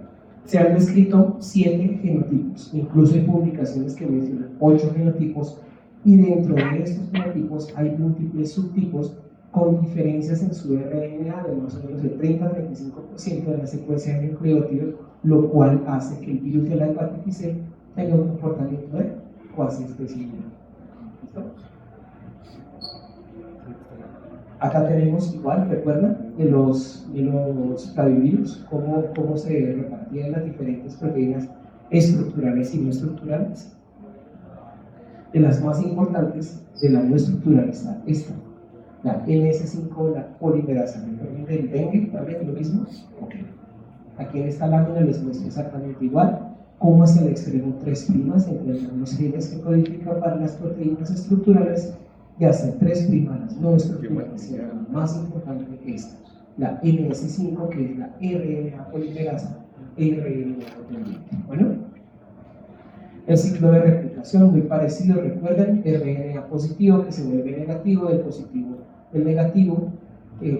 Se han descrito 7 genotipos, incluso hay publicaciones que mencionan 8 genotipos, y dentro de estos genotipos hay múltiples subtipos con diferencias en su RNA de más o menos el 30-35% de la secuencia de nucleótidos, lo cual hace que el virus de la hepatitis C tenga un comportamiento de cuasi específico. ¿Listo? Acá tenemos igual, recuerdan, de los flavivirus, cómo se repartían las diferentes proteínas estructurales y no estructurales. De las más importantes de la no estructural está esta, la NS5, la polimerasa. ¿Recuerdan del dengue también lo mismo? Okay. Aquí en esta lámina les muestro exactamente igual cómo es el extremo 3' entre los genes que codifican para las proteínas estructurales y hasta 3' las no estructurales. La más importante es esta, la NS5, que es la RNA polimerasa RNA dependiente. Bueno, el ciclo de replicación muy parecido, recuerden, RNA positivo que se vuelve negativo, del negativo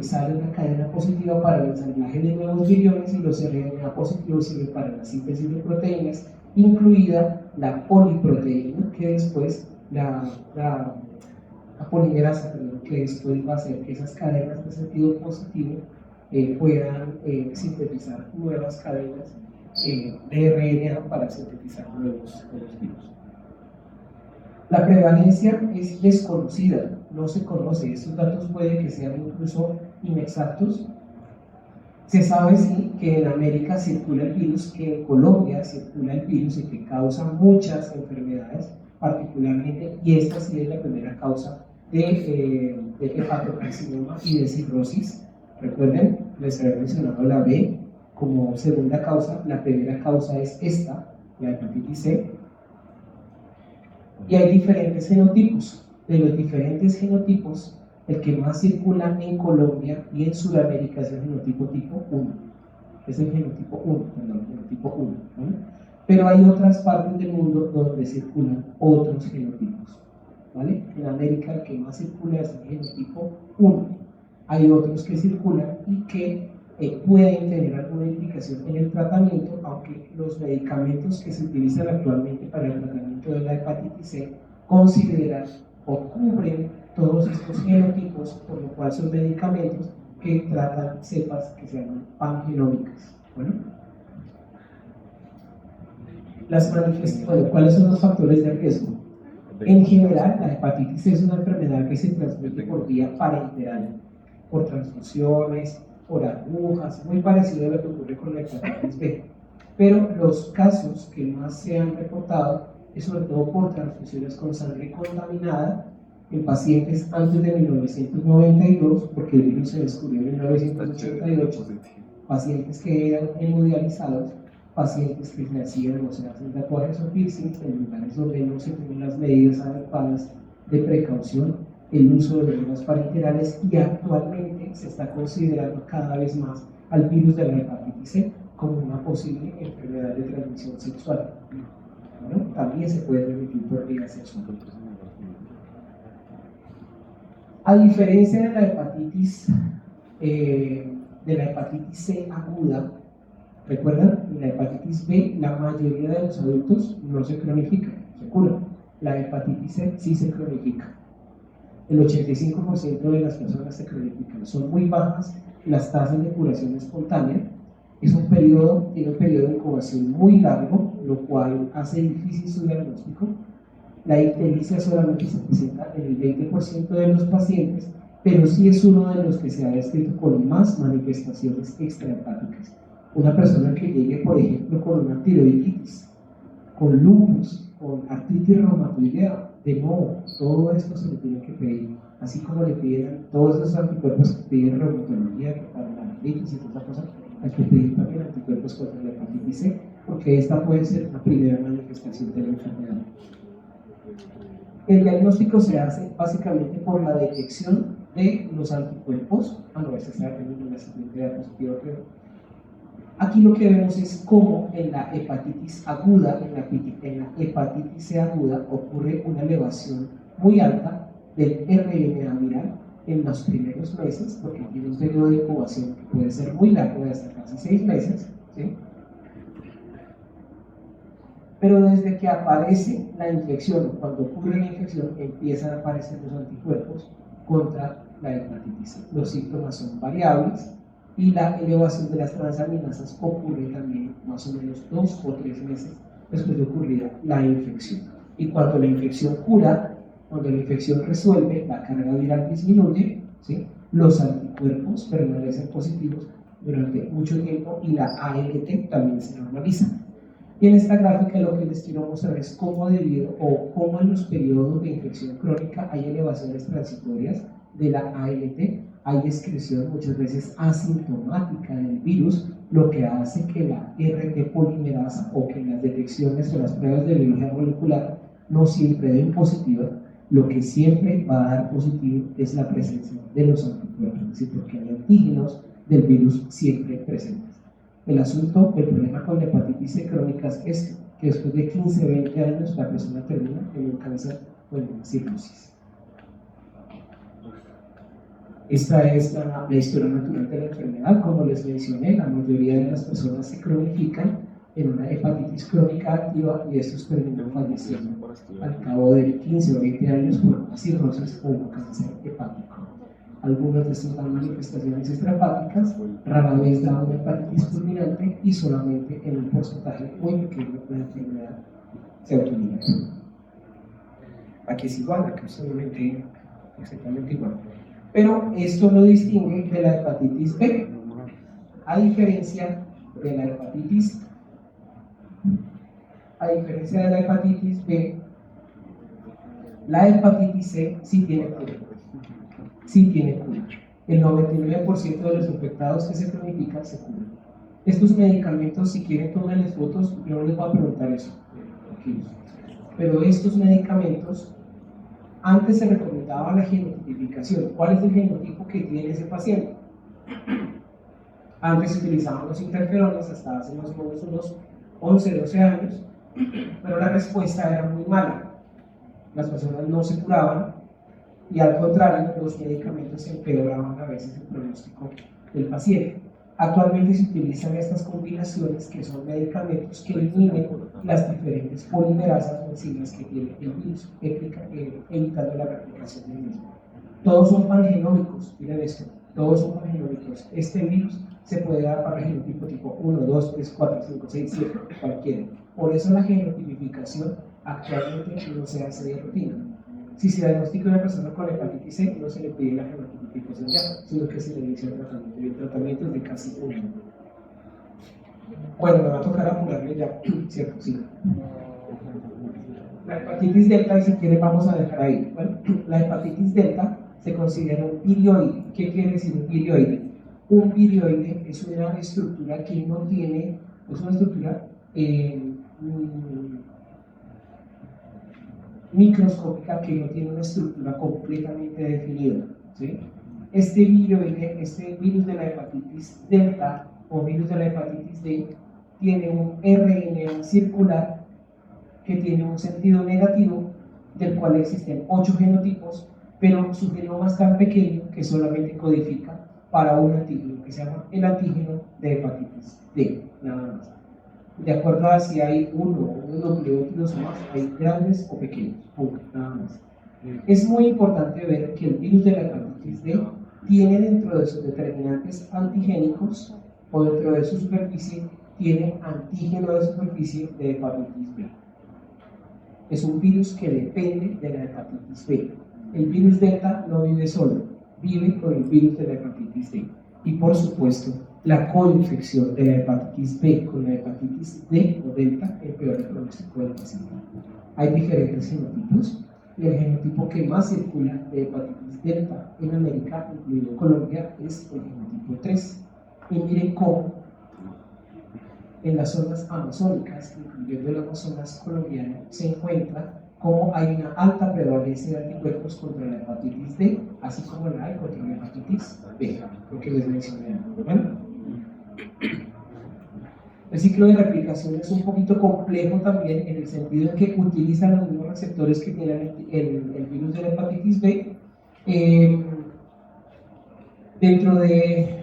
sale una cadena positiva para el ensamblaje de nuevos viriones, y los RNA positivos sirven para la síntesis de proteínas, incluida la poliproteína, que después la polimerasa, que después va a hacer que esas cadenas de sentido positivo puedan sintetizar nuevas cadenas de RNA para sintetizar nuevos virus. La prevalencia es desconocida, no se conoce. Estos datos pueden que sean incluso inexactos. Se sabe sí que en América circula el virus, que en Colombia circula el virus y que causa muchas enfermedades, particularmente, y esta sí es la primera causa de hepatocarcinoma y de cirrosis. Recuerden, les había mencionado la B como segunda causa. La primera causa es esta, la hepatitis C. Y hay diferentes genotipos. De los diferentes genotipos, el que más circula en Colombia y en Sudamérica es el genotipo tipo 1. Es el genotipo 1, perdón, genotipo 1. ¿Vale? Pero hay otras partes del mundo donde circulan otros genotipos. ¿Vale? En América el que más circula es el genotipo 1. Hay otros que circulan y que pueden tener alguna indicación en el tratamiento, aunque los medicamentos que se utilizan actualmente para el tratamiento de la hepatitis C consideran o cubren todos estos genotipos, por lo cual son medicamentos que tratan cepas que se llaman pangenómicas. Bueno, ¿cuáles son los factores de riesgo? En general, la hepatitis C es una enfermedad que se transmite por vía parenteral, por transfusiones, por agujas, muy parecido a lo que ocurre con la hepatitis B. Pero los casos que más se han reportado es sobre todo por transfusiones con sangre contaminada en pacientes antes de 1992, porque el virus se descubrió en 1988, pacientes que eran hemodializados, pacientes que se hacían o se hacen tatuajes o piercings en lugares donde no se tienen las medidas adecuadas de precaución, el uso de drogas parenterales, y actualmente se está considerando cada vez más al virus de la hepatitis C como una posible enfermedad de transmisión sexual. Bueno, también se puede transmitir por vía sexual. A diferencia de la hepatitis C aguda, ¿recuerdan? En la hepatitis B, la mayoría de los adultos no se cronifican, se curan. La hepatitis C sí se cronifica. El 85% de las personas se cronifican. Son muy bajas las tasas de curación espontánea. Tiene un periodo de incubación muy largo, lo cual hace difícil su diagnóstico. La ictericia solamente se presenta en el 20% de los pacientes, pero sí es uno de los que se ha descrito con más manifestaciones extrahepáticas. Una persona que llegue, por ejemplo, con una tiroiditis, con lupus, con artritis reumatoidea, de nuevo, todo esto se le tiene que pedir, así como le piden todos esos anticuerpos que piden reumatología, que para la artritis y toda esa cosa, hay que pedir también anticuerpos contra la hepatitis C, porque esta puede ser una primera manifestación de la enfermedad. El diagnóstico se hace básicamente por la detección de los anticuerpos. Esta está en la siguiente diapositiva, creo. Aquí lo que vemos es cómo en la hepatitis aguda, en la hepatitis C aguda, ocurre una elevación muy alta del RNA viral en los primeros meses, porque tiene un periodo de incubación que puede ser muy largo, de hasta casi 6 meses, ¿sí? Pero desde que aparece la infección, cuando ocurre la infección, empiezan a aparecer los anticuerpos contra la hepatitis C. Los síntomas son variables y la elevación de las transaminasas ocurre también más o menos 2 o 3 meses después de ocurrir la infección. Y cuando la infección cura, cuando la infección resuelve, la carga viral disminuye, ¿sí? Los anticuerpos permanecen positivos durante mucho tiempo y la ALT también se normaliza. Y en esta gráfica lo que les quiero mostrar es cómo cómo en los periodos de infección crónica hay elevaciones transitorias de la ALT, hay excreción muchas veces asintomática del virus, lo que hace que la RT polimerasa o que las detecciones o las pruebas de biología molecular no siempre den positiva. Lo que siempre va a dar positivo es la presencia de los anticuerpos, es decir, porque hay antígenos del virus siempre presentes. El problema con la hepatitis C crónica es que después de 15-20 años la persona termina en un cáncer o en una cirrosis. Esta es la historia natural de la enfermedad. Como les mencioné, la mayoría de las personas se cronifican en una hepatitis crónica activa y estos terminan falleciendo al cabo de 15 o 20 años por una cirrosis o un cáncer hepático. Algunas de estas dan manifestaciones extrahepáticas, rara vez da una hepatitis fulminante y solamente en un porcentaje muy pequeño de la enfermedad se autolimita. Aquí es igual, aquí es exactamente igual. Pero esto lo distingue de la hepatitis B, a diferencia de la hepatitis B, la hepatitis C sí tiene cura. El 99% de los infectados que se cronifican se curan. Estos medicamentos, si quieren tomarles fotos, yo no les voy a preguntar eso, pero estos medicamentos, antes se recomendaba la genotipificación. ¿Cuál es el genotipo que tiene ese paciente? Antes se utilizaban los interferones hasta hace más o menos unos 11, 12 años, pero la respuesta era muy mala. Las personas no se curaban y al contrario, los medicamentos empeoraban a veces el pronóstico del paciente. Actualmente se utilizan estas combinaciones que son medicamentos que eliminen las diferentes polimerasas o enzimas que tiene el virus, evitando la replicación del mismo. Todos son pangenómicos, miren esto, todos son pangenómicos. Este virus se puede dar para genotipo tipo 1, 2, 3, 4, 5, 6, 7, cualquiera. Por eso la genotipificación actualmente no se hace de rutina. Si se diagnostica una persona con hepatitis C, no se le pide la genotipificación ya, sino que se le inicia el tratamiento, y el tratamiento es de casi un año. Bueno, me va a tocar apurarme ya, ¿cierto? Sí. La hepatitis delta, y si quieren vamos a dejar ahí. Bueno, la hepatitis delta se considera un virioide. ¿Qué quiere decir un virioide? Un virioide es una estructura que no tiene, es una estructura microscópica que no tiene una estructura completamente definida, ¿sí? Este virioide, este virus de la hepatitis delta o virus de la hepatitis D tiene un RNA circular que tiene un sentido negativo, del cual existen 8 genotipos, pero su genoma es tan pequeño que solamente codifica para un antígeno que se llama el antígeno de hepatitis D, nada más. De acuerdo a si hay uno o dos nucleótidos o más, hay grandes o pequeños, nada más. Es muy importante ver que el virus de la hepatitis D tiene dentro de sus determinantes antigénicos o dentro de su superficie tiene antígeno de superficie de hepatitis B. Es un virus que depende de la hepatitis B. El virus delta no vive solo, vive con el virus de la hepatitis D. Y por supuesto, la coinfección de la hepatitis B con la hepatitis D o delta empeora el pronóstico del paciente. Hay diferentes genotipos y el genotipo que más circula de hepatitis delta en América, incluido Colombia, es el genotipo 3. Y miren cómo en las zonas amazónicas, incluyendo el Amazonas colombiano, se encuentra cómo hay una alta prevalencia de anticuerpos contra la hepatitis D, así como la hay contra la hepatitis B, lo que les mencioné antes. ¿Bueno? El ciclo de replicación es un poquito complejo también en el sentido en que utiliza los mismos receptores que tiene el virus de la hepatitis B. Dentro de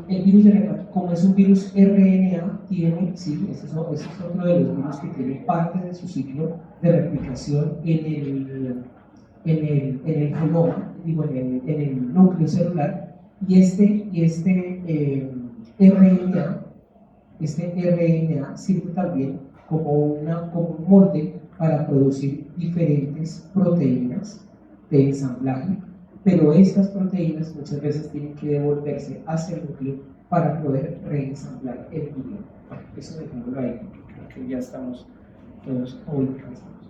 el virus de la hepatitis, como es un virus RNA, tiene, sí, ese es otro de los virus que tiene parte de su ciclo de replicación en el genoma, digo, en el núcleo celular, y este RNA sirve también como un molde para producir diferentes proteínas de ensamblaje, pero estas proteínas muchas veces tienen que devolverse hacia el núcleo para poder reensamblar el núcleo. Eso dejémoslo ahí, porque creo que ya estamos todos muy cansados.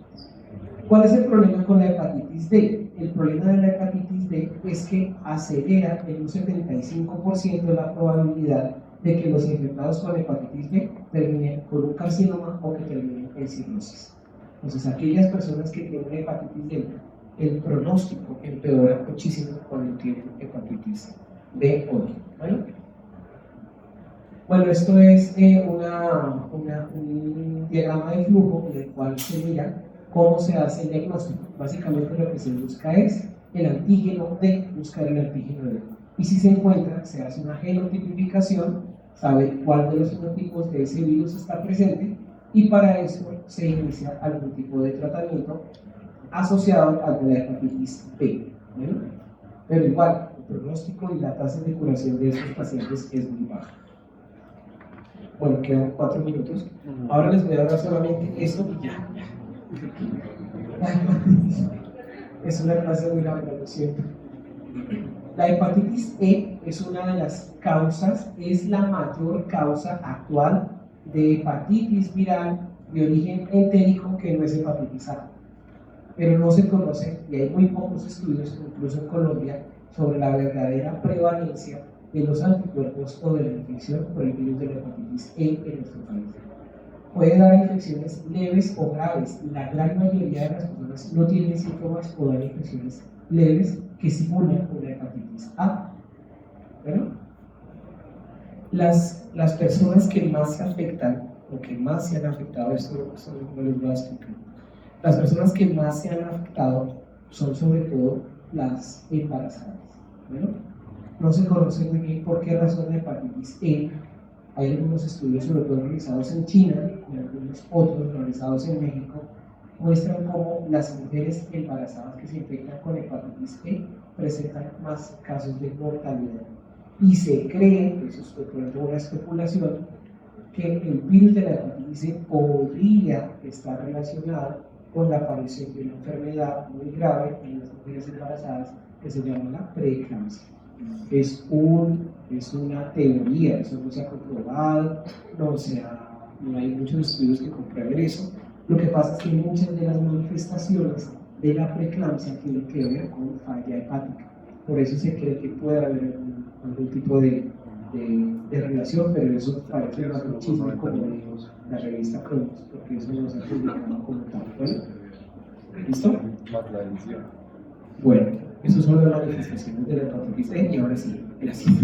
¿Cuál es el problema con la hepatitis D? El problema de la hepatitis D es que acelera en un 75% la probabilidad de que los infectados con hepatitis B terminen con un carcinoma o que terminen en cirrosis. Entonces, aquellas personas que tienen hepatitis delta, el pronóstico empeora muchísimo cuando tienen hepatitis B o D. Bueno, esto es un diagrama de flujo en el cual se mira cómo se hace el diagnóstico. Básicamente lo que se busca es el antígeno D, buscar el antígeno D. Y si se encuentra, se hace una genotipificación, saber cuál de los genotipos de ese virus está presente, y para eso se inicia algún tipo de tratamiento asociado al de la hepatitis B. ¿Bueno? Pero igual, el pronóstico y la tasa de curación de estos pacientes es muy baja. Bueno, quedan 4 minutos. Ahora les voy a hablar solamente esto y ya. Es una clase muy larga, lo siento. La hepatitis E es una de las causas, es la mayor causa actual de hepatitis viral de origen entérico que no es hepatitis A. Pero no se conoce, y hay muy pocos estudios, incluso en Colombia, sobre la verdadera prevalencia de los anticuerpos o de la infección por el virus de la hepatitis E en nuestro país. Puede dar infecciones leves o graves. La gran mayoría de las personas no tienen síntomas o dan infecciones leves que simulan una hepatitis A. ¿Bueno? Las personas que más se afectan o que más se han afectado, esto no les voy a explicar. Las personas que más se han afectado son sobre todo las embarazadas. ¿Bueno? No se conoce muy bien por qué razón la hepatitis E. Hay algunos estudios, sobre todo realizados en China y algunos otros realizados en México, muestran cómo las mujeres embarazadas que se infectan con hepatitis E presentan más casos de mortalidad. Y se cree, eso es una especulación, que el virus de la hepatitis E podría estar relacionado con la aparición de una enfermedad muy grave en las mujeres embarazadas que se llama la preeclampsia. Es una teoría, eso no se ha comprobado, no hay muchos estudios que comprueben eso. Lo que pasa es que muchas de las manifestaciones de la preeclampsia tienen que ver con falla hepática. Por eso se cree que puede haber algún tipo de relación, pero eso parece más un chisme como de la revista Cronos, porque eso no se ha publicado como tal. ¿Bueno? ¿Listo? Bueno, esas son las manifestaciones de la hepatitis E y ahora sí, gracias.